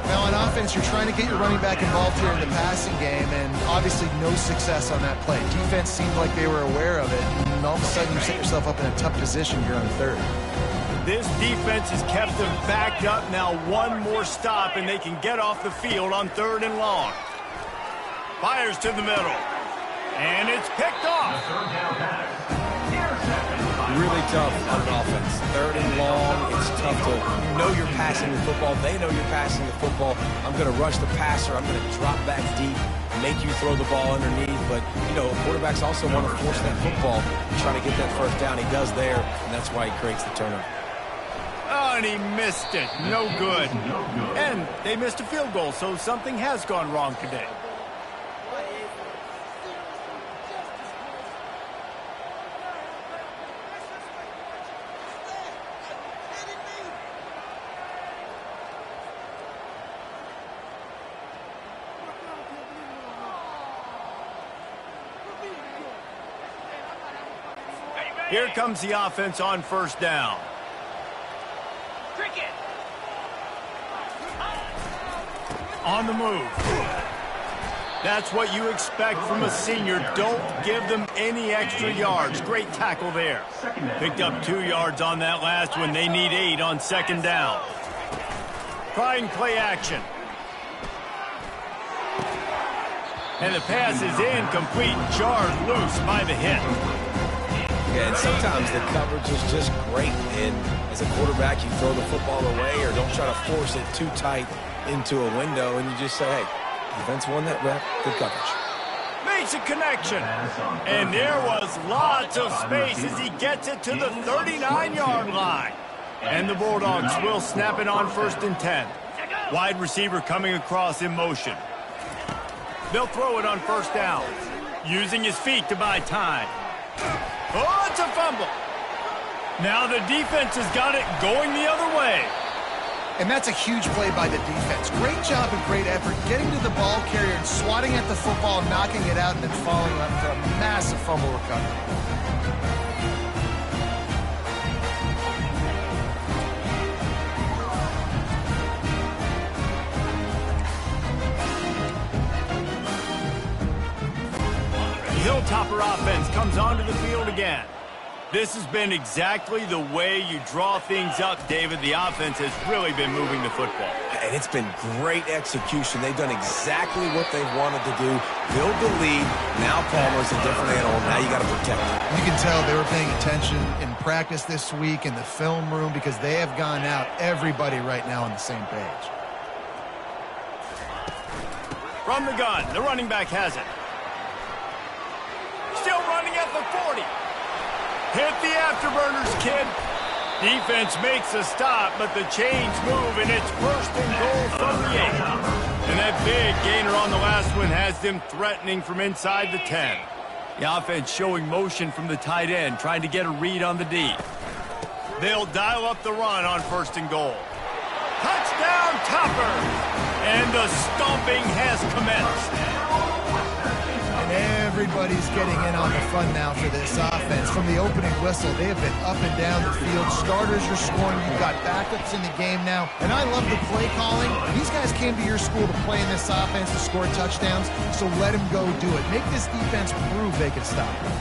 Speaker 2: Now, on offense, you're trying to get your running back involved here in the passing game, and obviously no success on that play. Defense seemed like they were aware of it, and all of a sudden you set yourself up in a tough position here on third.
Speaker 1: This defense has kept them backed up. Now one more stop, and they can get off the field on third and long. Fires to the middle, and it's picked off.
Speaker 3: Really tough on an offense. Third and long, it's tough to, you know you're passing the football. They know you're passing the football. I'm going to rush the passer. I'm going to drop back deep, make you throw the ball underneath. But, you know, quarterbacks also want to force that football, try to get that first down. He does there, and that's why he creates the turnover.
Speaker 1: Oh, and he missed it. No good. And they missed a field goal, so something has gone wrong today. Here comes the offense on first down. On the move. That's what you expect from a senior. Don't give them any extra yards. Great tackle there. Picked up 2 yards on that last one. They need 8 on second down. Trying play action. And the pass is incomplete, jarred loose by the hit.
Speaker 3: Yeah, and sometimes the coverage is just great. And as a quarterback, you throw the football away or don't try to force it too tight into a window, and you just say, hey, defense won that rep, good coverage.
Speaker 1: Makes a connection. And there was lots of space as he gets it to the 39-yard line. And the Bulldogs will snap it on 1st and 10. Wide receiver coming across in motion. They'll throw it on 1st down, using his feet to buy time. Oh, it's a fumble. Now the defense has got it going the other way.
Speaker 2: And that's a huge play by the defense. Great job and great effort getting to the ball carrier and swatting at the football, knocking it out, and then falling up for a massive fumble recovery.
Speaker 1: The Hilltopper offense comes onto the field again. This has been exactly the way you draw things up, David. The offense has really been moving the football.
Speaker 3: And it's been great execution. They've done exactly what they've wanted to do. Build the lead. Now Palmer's a different animal. Now you got to protect it.
Speaker 2: You can tell they were paying attention in practice this week in the film room because they have gone out, everybody right now on the same page.
Speaker 1: From the gun, the running back has it. Still running at the 40. Hit the afterburners, kid. Defense makes a stop, but the chains move, and it's 1st and goal from the 8. And that big gainer on the last one has them threatening from inside the 10. The offense showing motion from the tight end, trying to get a read on the D. They'll dial up the run on 1st and goal. Touchdown, Topper! And the stomping has commenced.
Speaker 2: Everybody's getting in on the fun now for this offense. From the opening whistle, they have been up and down the field. Starters are scoring. You've got backups in the game now. And I love the play calling. These guys came to your school to play in this offense to score touchdowns, so let them go do it. Make this defense prove they can stop it.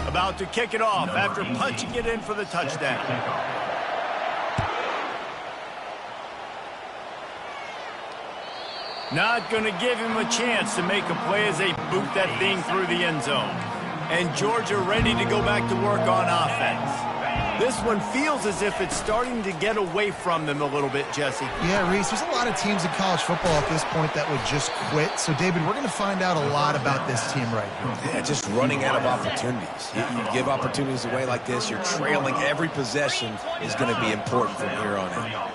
Speaker 1: About to kick it off after punching it in for the touchdown. Not going to give him a chance to make a play as they boot that thing through the end zone. And Georgia ready to go back to work on offense. This one feels as if it's starting to get away from them a little bit, Jesse.
Speaker 2: Yeah, Reese, there's a lot of teams in college football at this point that would just quit. So, David, we're going to find out a lot about this team right now.
Speaker 3: Yeah, just running out of opportunities. You give opportunities away like this, you're trailing. Every possession is going to be important from here on out.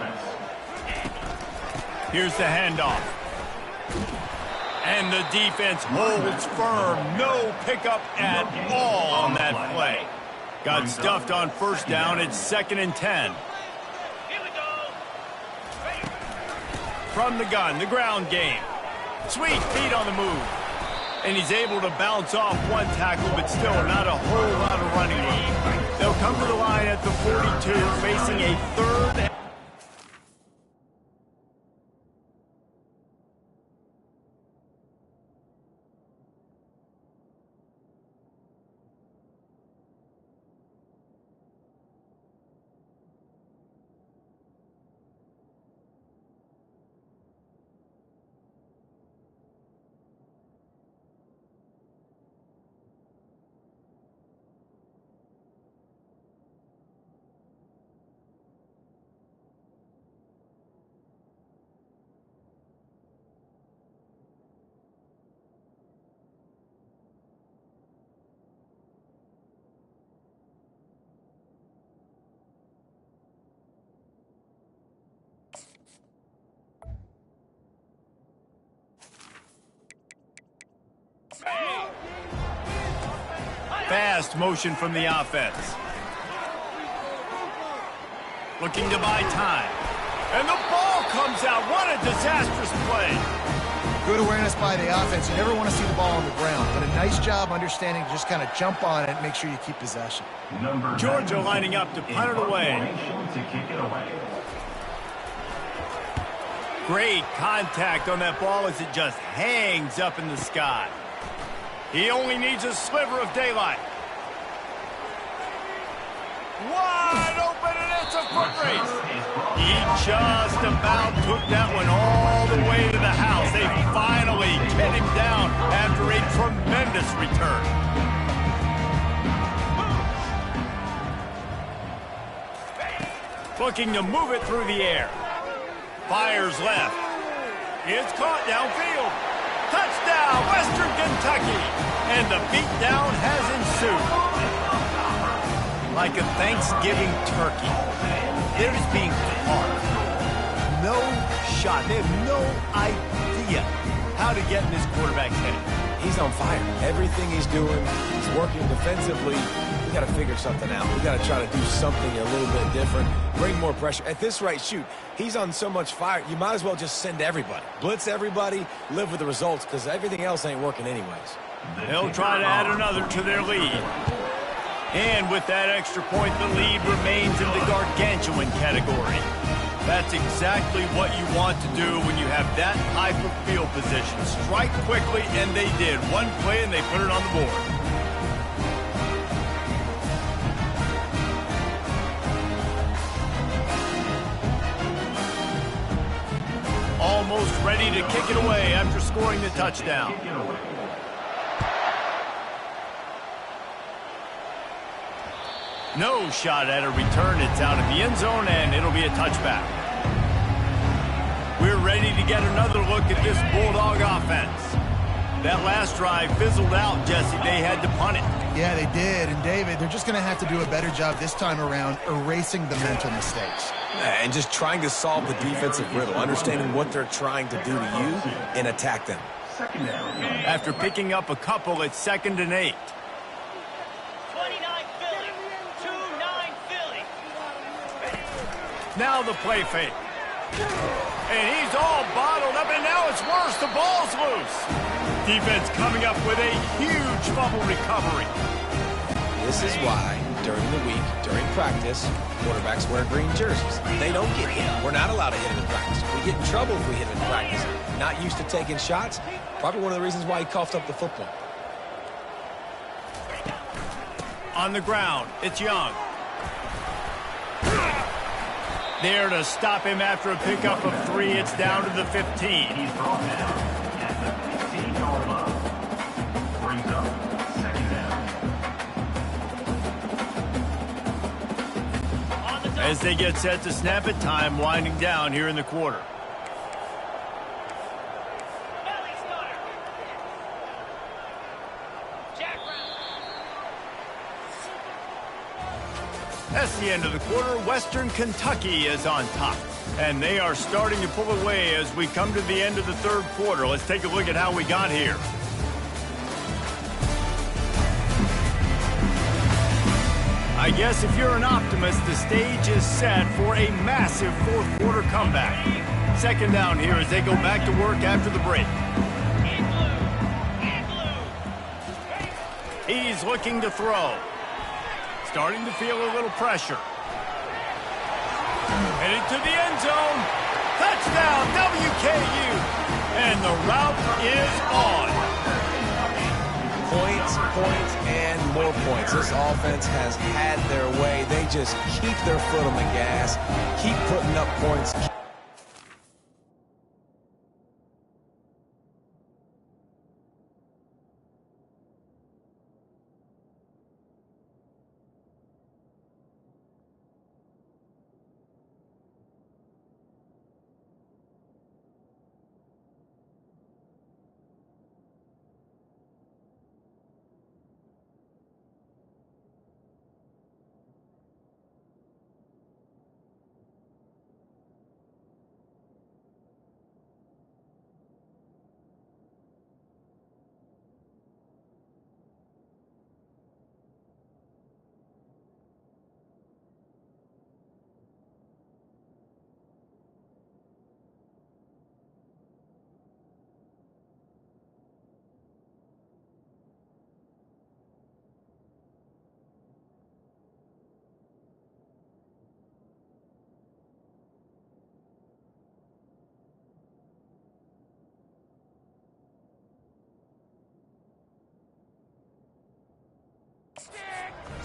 Speaker 1: Here's the handoff. And the defense holds firm. No pickup at all on that play. Got stuffed on 1st down. It's 2nd and 10. From the gun, the ground game. Sweet feet on the move. And he's able to bounce off one tackle, but still not a whole lot of running room. They'll come to the line at the 42, facing a 3rd. Fast motion from the offense. Looking to buy time. And the ball comes out. What a disastrous play.
Speaker 2: Good awareness by the offense. You never want to see the ball on the ground, but a nice job understanding to just kind of jump on it and make sure you keep possession.
Speaker 1: Georgia lining up to punt it away. Great contact on that ball as it just hangs up in the sky. He only needs a sliver of daylight. Wide open, and it's a foot race. He just about took that one all the way to the house. They finally get him down after a tremendous return. Looking to move it through the air. Fires left. It's caught downfield. Touchdown, Western Kentucky. And the beatdown has ensued. Like a Thanksgiving turkey. They're just being caught. No shot. They have no idea how to get in this quarterback's head.
Speaker 3: He's on fire. Everything he's doing, he's working defensively. We got to figure something out. We got to try to do something a little bit different. Bring more pressure. At this rate, shoot, he's on so much fire, you might as well just send everybody. Blitz everybody, live with the results, because everything else ain't working anyways.
Speaker 1: They'll try to add another to their lead. And with that extra point, the lead remains in the gargantuan category. That's exactly what you want to do when you have that type of field position. Strike quickly, and they did. One play, and they put it on the board. Almost ready to kick it away after scoring the touchdown. No shot at a return. It's out of the end zone, and it'll be a touchback. We're ready to get another look at this Bulldog offense. That last drive fizzled out, Jesse. They had to punt it.
Speaker 2: Yeah, they did. And, David, they're just going to have to do a better job this time around erasing the mental mistakes.
Speaker 3: And just trying to solve the defensive riddle, understanding what they're trying to do to you and attack them.
Speaker 1: After picking up a couple, it's 2nd and 8.
Speaker 6: 29 Philly, 2-9 Philly.
Speaker 1: Now the play fake. And he's all bottled up, and now it's worse. The ball's loose. Defense coming up with a huge fumble recovery.
Speaker 3: This is why, during the week, during practice, quarterbacks wear green jerseys. They don't get hit. We're not allowed to hit him in practice. We get in trouble if we hit him in practice. Not used to taking shots. Probably one of the reasons why he coughed up the football.
Speaker 1: On the ground, it's Young. There to stop him after a pickup of 3. It's down to the 15.
Speaker 4: He's brought down at the 15-yard line. Brings up 2nd down.
Speaker 1: As they get set to snap it, time winding down here in the quarter. That's the end of the quarter. Western Kentucky is on top. And they are starting to pull away as we come to the end of the 3rd quarter. Let's take a look at how we got here. I guess if you're an optimist, the stage is set for a massive 4th quarter comeback. 2nd down here as they go back to work after the break. He's looking to throw. Starting to feel a little pressure. Headed to the end zone. Touchdown, WKU. And the route is on.
Speaker 3: Points, points, and more points. This offense has had their way. They just keep their foot on the gas, keep putting up points.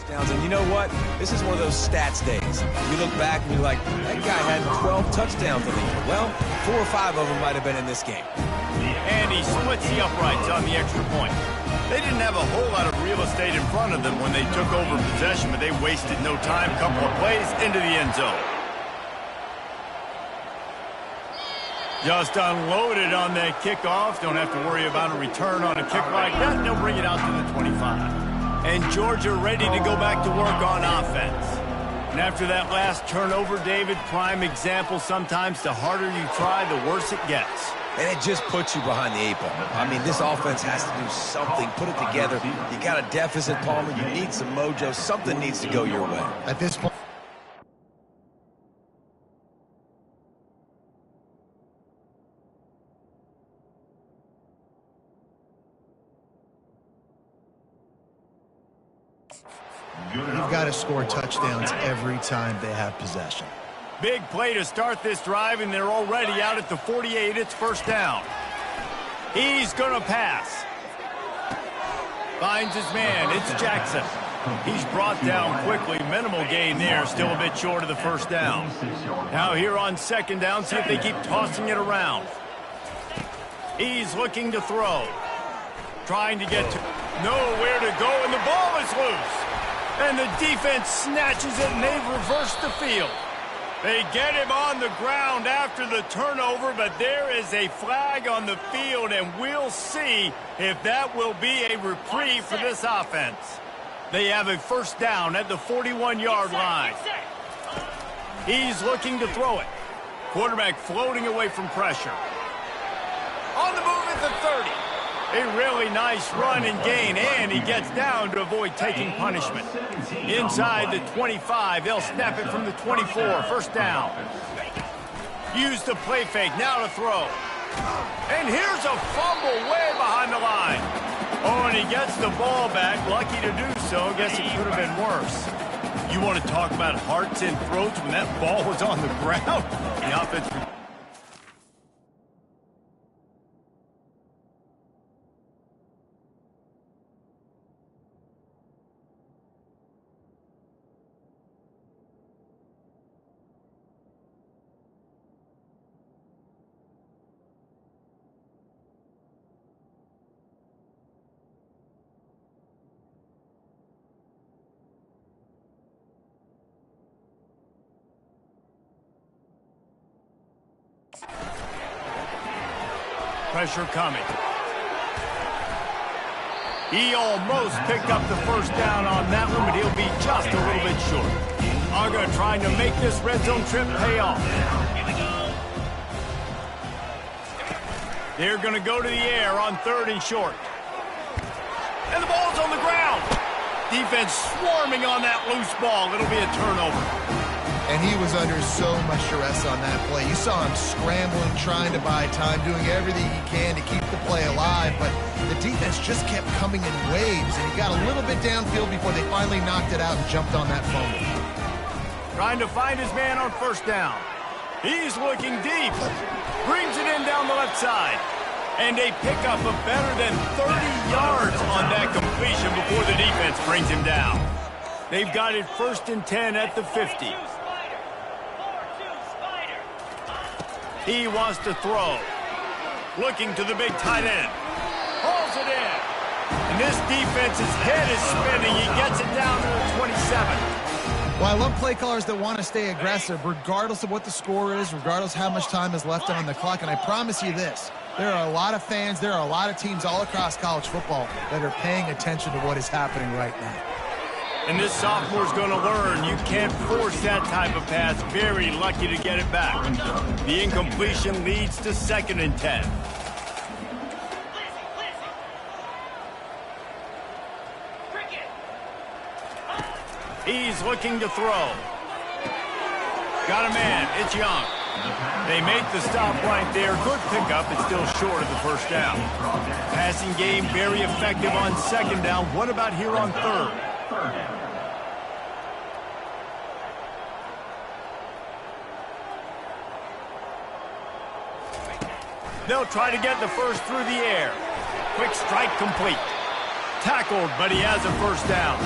Speaker 3: touchdowns. And you know what? This is one of those stats days. You look back and you're like, that guy had 12 touchdowns in the year. Well, 4 or 5 of them might have been in this game.
Speaker 1: And he splits the uprights on the extra point. They didn't have a whole lot of real estate in front of them when they took over possession, but they wasted no time. Couple of plays into the end zone. Just unloaded on that kickoff. Don't have to worry about a return on a kick like that. They'll bring it out to the 25. And Georgia ready to go back to work on offense. And after that last turnover, David, prime example, sometimes the harder you try, the worse it gets.
Speaker 3: And it just puts you behind the 8 ball. I mean, this offense has to do something, put it together. You got a deficit, Palmer. You need some mojo. Something needs to go your way.
Speaker 2: At this point, you've got to score touchdowns every time they have possession.
Speaker 1: Big play to start this drive, and they're already out at the 48. It's first down. He's going to pass. Finds his man. It's Jackson. He's brought down quickly. Minimal gain there. Still a bit short of the first down. Now here on second down, see if they keep tossing it around. He's looking to throw. Trying to get to nowhere to go, and the ball is loose. And the defense snatches it, and they've reversed the field. They get him on the ground after the turnover, but there is a flag on the field, and we'll see if that will be a reprieve for this offense. They have a first down at the 41-yard line. He's looking to throw it. Quarterback floating away from pressure. On the move at the 30. A really nice run and gain, and he gets down to avoid taking punishment. Inside the 25, they'll snap it from the 24. First down. Use the play fake, now to throw. And here's a fumble way behind the line. Oh, and he gets the ball back. Lucky to do so. Guess it could have been worse. You want to talk about hearts and throats when that ball was on the ground? The offense... Pressure coming. He almost picked up the first down on that one, but he'll be just a little bit short. Arga trying to make this red zone trip pay off. They're going to go to the air on 3rd and short. And the ball's on the ground. Defense swarming on that loose ball. It'll be a turnover.
Speaker 2: And he was under so much duress on that play. You saw him scrambling, trying to buy time, doing everything he can to keep the play alive, but the defense just kept coming in waves, and he got a little bit downfield before they finally knocked it out and jumped on that fumble.
Speaker 1: Trying to find his man on first down. He's looking deep. Brings it in down the left side. And they pick up a better than 30 yards on that completion before the defense brings him down. They've got it 1st and 10 at the 50. He wants to throw. Looking to the big tight end. Hauls it in. And this defense's head is spinning. He gets it down to the 27.
Speaker 2: Well, I love play callers that want to stay aggressive, regardless of what the score is, regardless how much time is left on the clock. And I promise you this, there are a lot of fans, there are a lot of teams all across college football that are paying attention to what is happening right now.
Speaker 1: And this sophomore's going to learn you can't force that type of pass. Very lucky to get it back. The incompletion leads to 2nd and 10. He's looking to throw. Got a man. It's Young. They make the stop right there. Good pickup. It's still short of the first down. Passing game very effective on 2nd down. What about here on 3rd? They'll try to get the first through the air. Quick strike complete. Tackled, but he has a first down.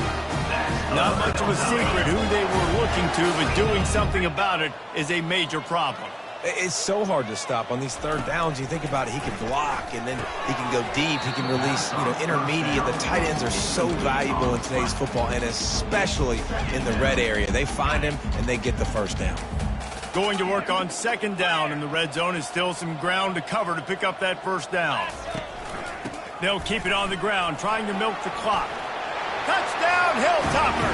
Speaker 1: Not much of a secret who they were looking to, but doing something about it is a major problem.
Speaker 3: It's so hard to stop on these third downs. You think about it, he can block, and then he can go deep. He can release, intermediate. The tight ends are so valuable in today's football, and especially in the red area. They find him, and they get the first down.
Speaker 1: Going to work on second down in the red zone is still some ground to cover to pick up that first down. They'll keep it on the ground, trying to milk the clock. Touchdown, Hilltopper!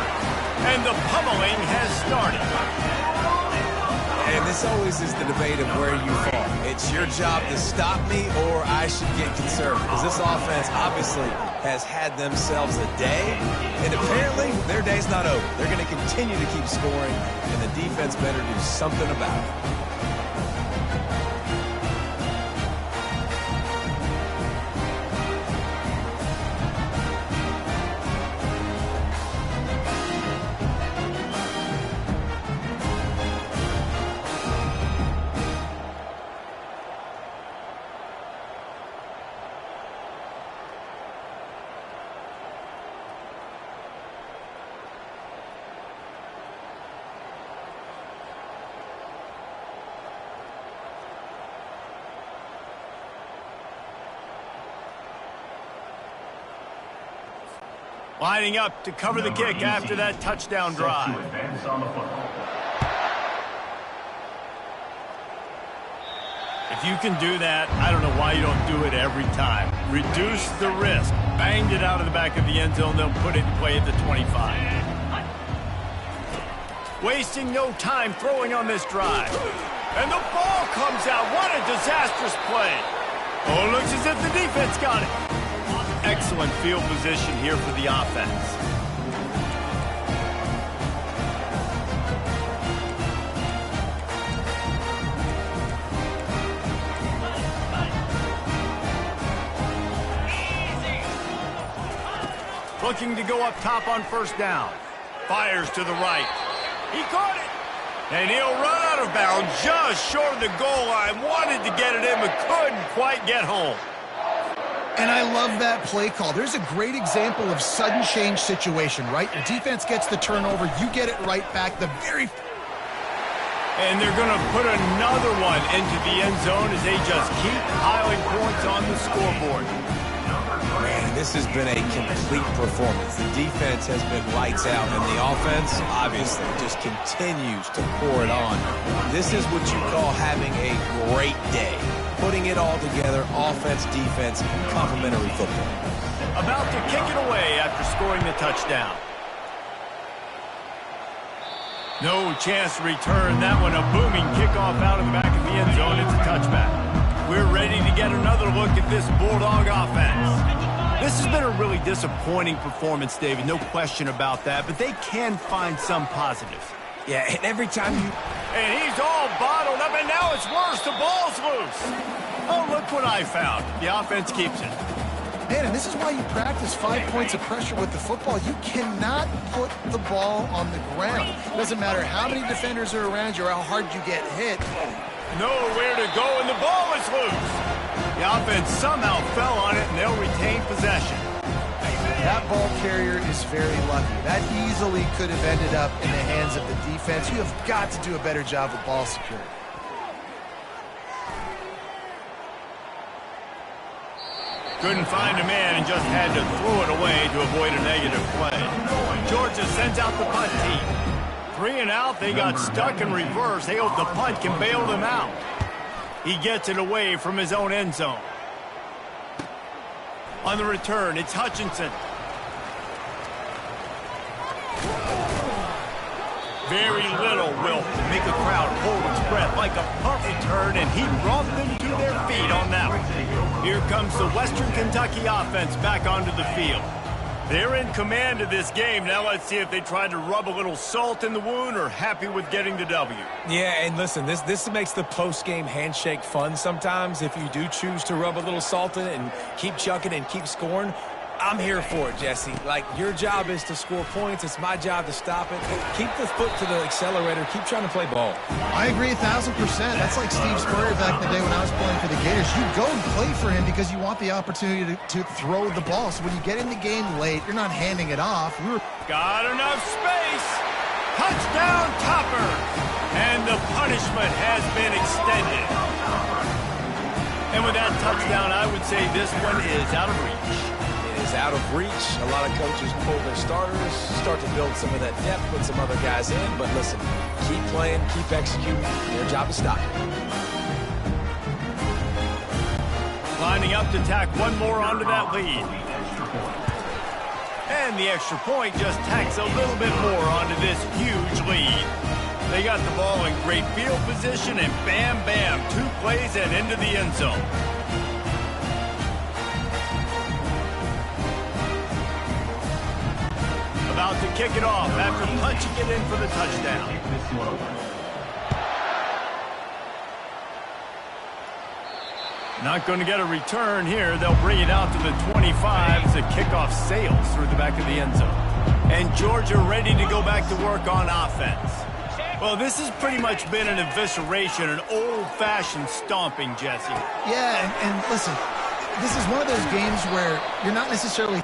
Speaker 1: And the pummeling has started.
Speaker 3: And this always is the debate of where you fall. It's your job to stop me, or I should get concerned. Because this offense obviously has had themselves a day, and apparently their day's not over. They're going to continue to keep scoring, and the defense better do something about it.
Speaker 1: Lining up to cover the kick after that touchdown drive. If you can do that, I don't know why you don't do it every time. Reduce the risk. Banged it out of the back of the end zone. They'll put it in play at the 25. Wasting no time throwing on this drive. And the ball comes out. What a disastrous play. Oh, looks as if the defense got it. Excellent field position here for the offense. Looking to go up top on first down. Fires to the right. He caught it. And he'll run out of bounds just short of the goal line. Wanted to get it in, but couldn't quite get home.
Speaker 2: And I love that play call. There's a great example of sudden change situation, right? Your defense gets the turnover. You get it right back.
Speaker 1: And they're going to put another one into the end zone as they just keep piling points on the scoreboard.
Speaker 3: Man, this has been a complete performance. The defense has been lights out, and the offense, obviously, just continues to pour it on. This is what you call having a great day. Putting it all together, offense, defense, complementary football.
Speaker 1: About to kick it away after scoring the touchdown. No chance to return that one. A booming kickoff out of the back of the end zone. It's a touchback. We're ready to get another look at this Bulldog offense. This has been a really disappointing performance, David. No question about that, but they can find some positives.
Speaker 3: Yeah, and every time you...
Speaker 1: And he's all bottled up, and now it's worse. The ball's loose. Oh, look what I found. The offense keeps it.
Speaker 2: Man, and this is why you practice 5 points of pressure with the football. You cannot put the ball on the ground. It doesn't matter how many defenders are around you or how hard you get hit.
Speaker 1: Nowhere to go, and the ball is loose. The offense somehow fell on it, and they'll retain possession.
Speaker 2: That ball carrier is very lucky. That easily could have ended up in the hands of the defense. You have got to do a better job with ball security.
Speaker 1: Couldn't find a man and just had to throw it away to avoid a negative play. Georgia sends out the punt team. 3 and out, they got stuck in reverse. They hope the punt can bail them out. He gets it away from his own end zone. On the return, it's Hutchinson. Very little will make a crowd hold its breath like a punt return, and he brought them to their feet on that one. Here comes the Western Kentucky offense back onto the field. They're in command of this game. Now let's see if they try to rub a little salt in the wound or happy with getting the W.
Speaker 3: Yeah, and listen, this makes the post-game handshake fun sometimes if you do choose to rub a little salt in it and keep chucking and keep scoring. I'm here for it, Jesse. Like, your job is to score points. It's my job to stop it. Keep the foot to the accelerator. Keep trying to play ball.
Speaker 2: I agree 1,000%. That's like Steve Spurrier back in the day when I was playing for the Gators. You go and play for him because you want the opportunity to throw the ball. So when you get in the game late, you're not handing it off.
Speaker 1: Got enough space. Touchdown, Toppers. And the punishment has been extended. And with that touchdown, I would say this one is out of reach.
Speaker 3: It is out of reach. A lot of coaches pull their starters, start to build some of that depth, put some other guys in. But listen, keep playing, keep executing. Their job is stop.
Speaker 1: Lining up to tack one more onto that lead. And the extra point just tacks a little bit more onto this huge lead. They got the ball in great field position, and bam, bam, 2 plays and into the end zone. About to kick it off after punching it in for the touchdown. Not going to get a return here. They'll bring it out to the 25 as the kickoff sails through the back of the end zone. And Georgia ready to go back to work on offense. Well, this has pretty much been an evisceration, an old-fashioned stomping, Jesse.
Speaker 2: Yeah, and listen, this is one of those games where you're not necessarily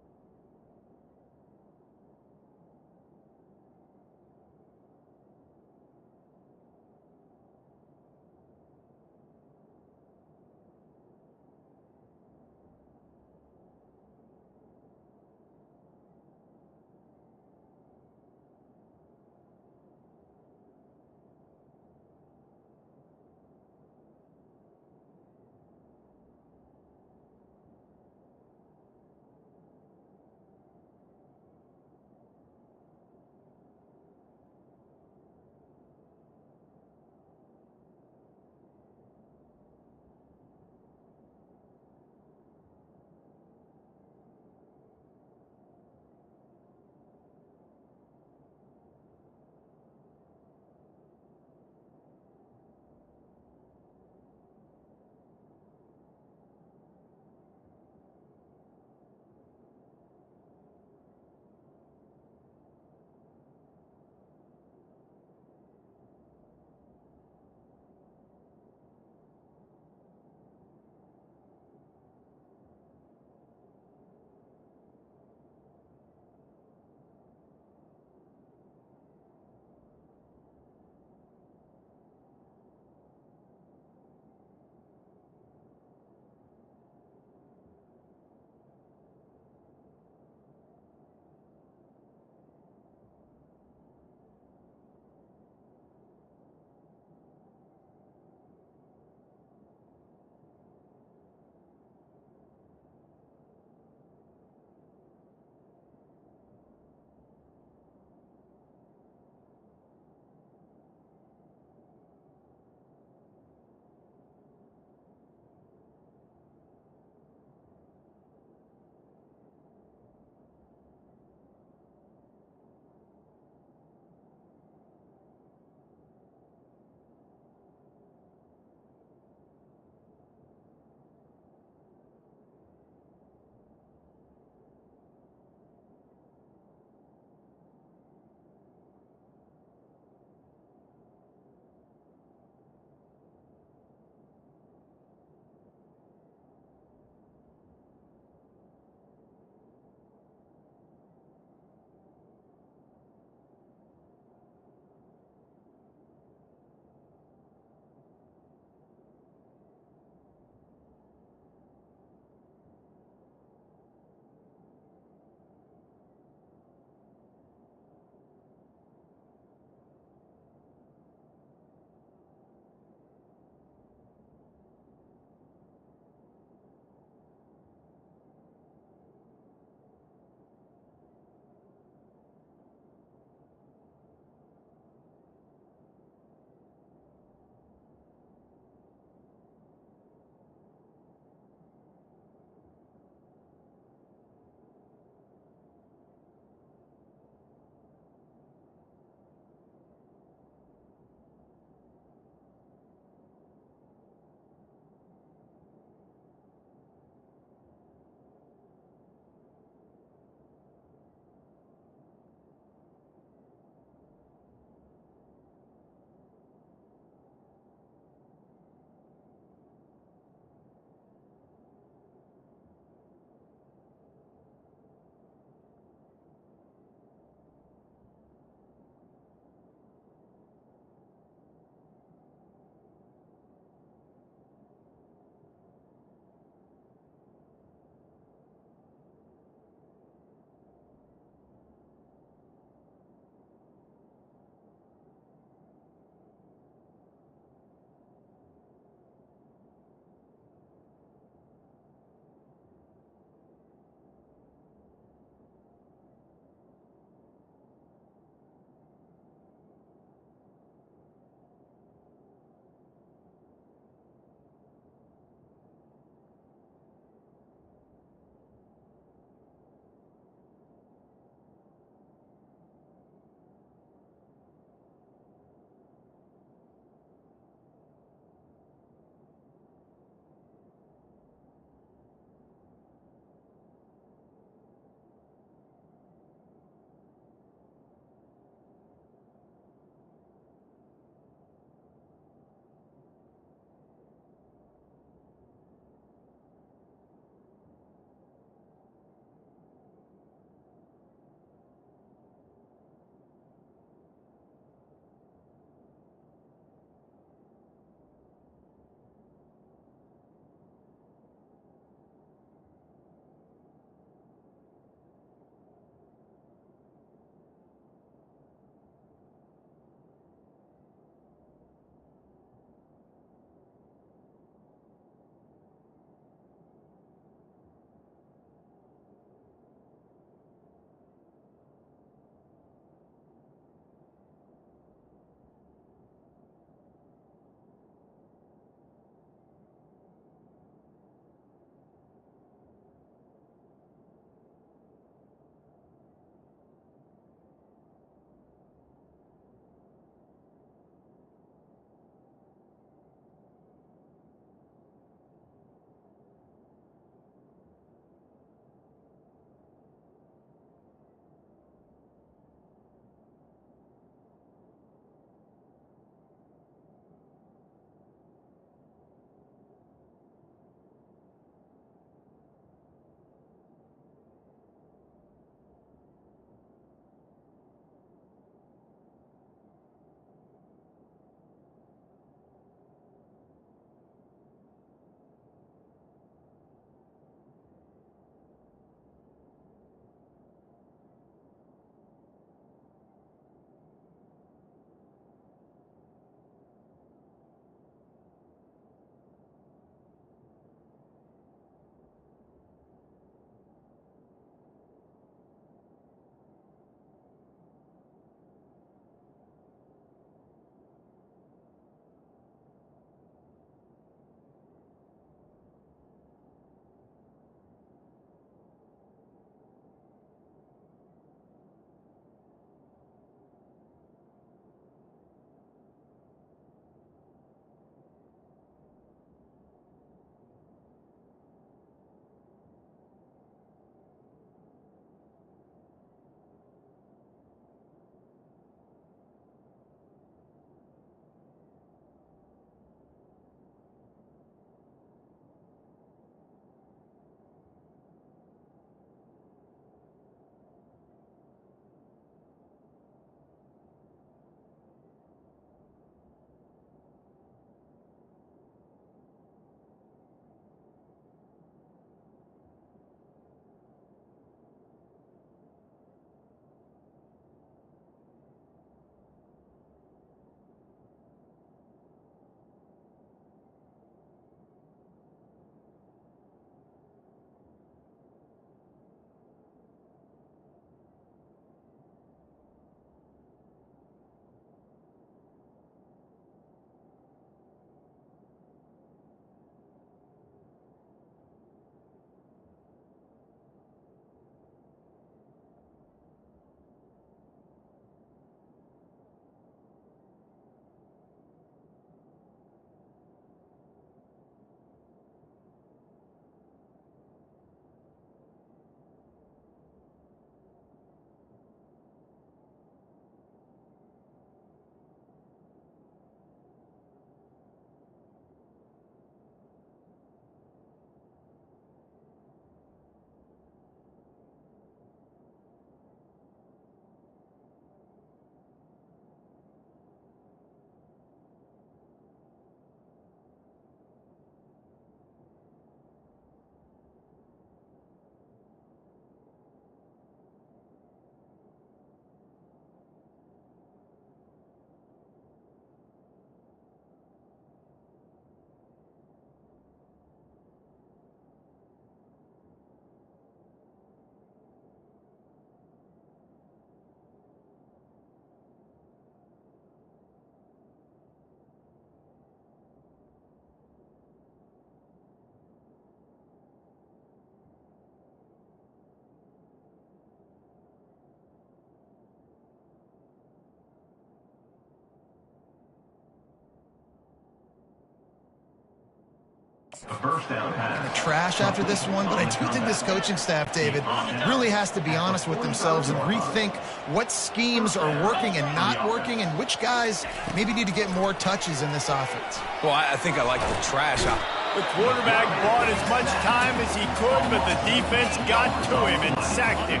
Speaker 4: A first down pass.
Speaker 2: Trash after this one, but I do think this coaching staff, David, really has to be honest with themselves and rethink what schemes are working and not working and which guys maybe need to get more touches in this offense.
Speaker 3: Well, I think I like the trash.
Speaker 1: The quarterback bought as much time as he could, but the defense got to him and sacked him.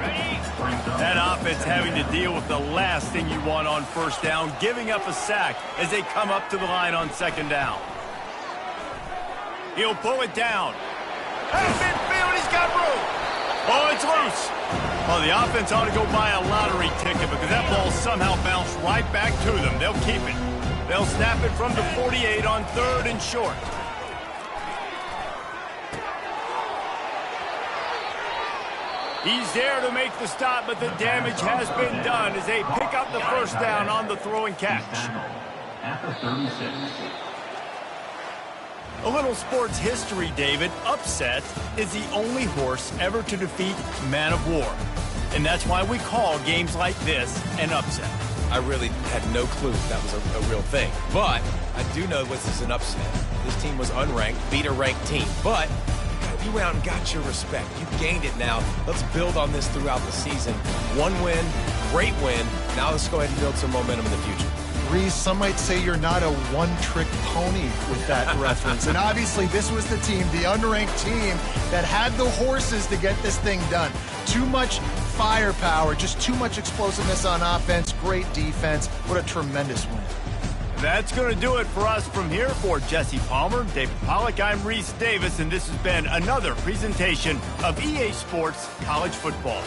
Speaker 1: That offense having to deal with the last thing you want on first down, giving up a sack as they come up to the line on second down. He'll pull it down. At midfield, he's got room. Oh, it's loose. Well, the offense ought to go buy a lottery ticket because that ball somehow bounced right back to them. They'll keep it. They'll snap it from the 48 on 3rd and short. He's there to make the stop, but the damage has been done as they pick up the first down on the throw and catch.
Speaker 4: At the 36.
Speaker 1: A little sports history, David. Upset is the only horse ever to defeat Man of War. And that's why we call games like this an upset.
Speaker 3: I really had no clue that was a real thing. But I do know this is an upset. This team was unranked, beat a ranked team. But you went out and got your respect. You gained it now. Let's build on this throughout the season. One win, great win. Now let's go ahead and build some momentum in the future.
Speaker 2: Reese, some might say you're not a one-trick pony with that reference. And obviously, this was the team, the unranked team, that had the horses to get this thing done. Too much firepower, just too much explosiveness on offense, great defense. What a tremendous win.
Speaker 1: That's going to do it for us from here. For Jesse Palmer, David Pollack, I'm Reese Davis, and this has been another presentation of EA Sports College Football.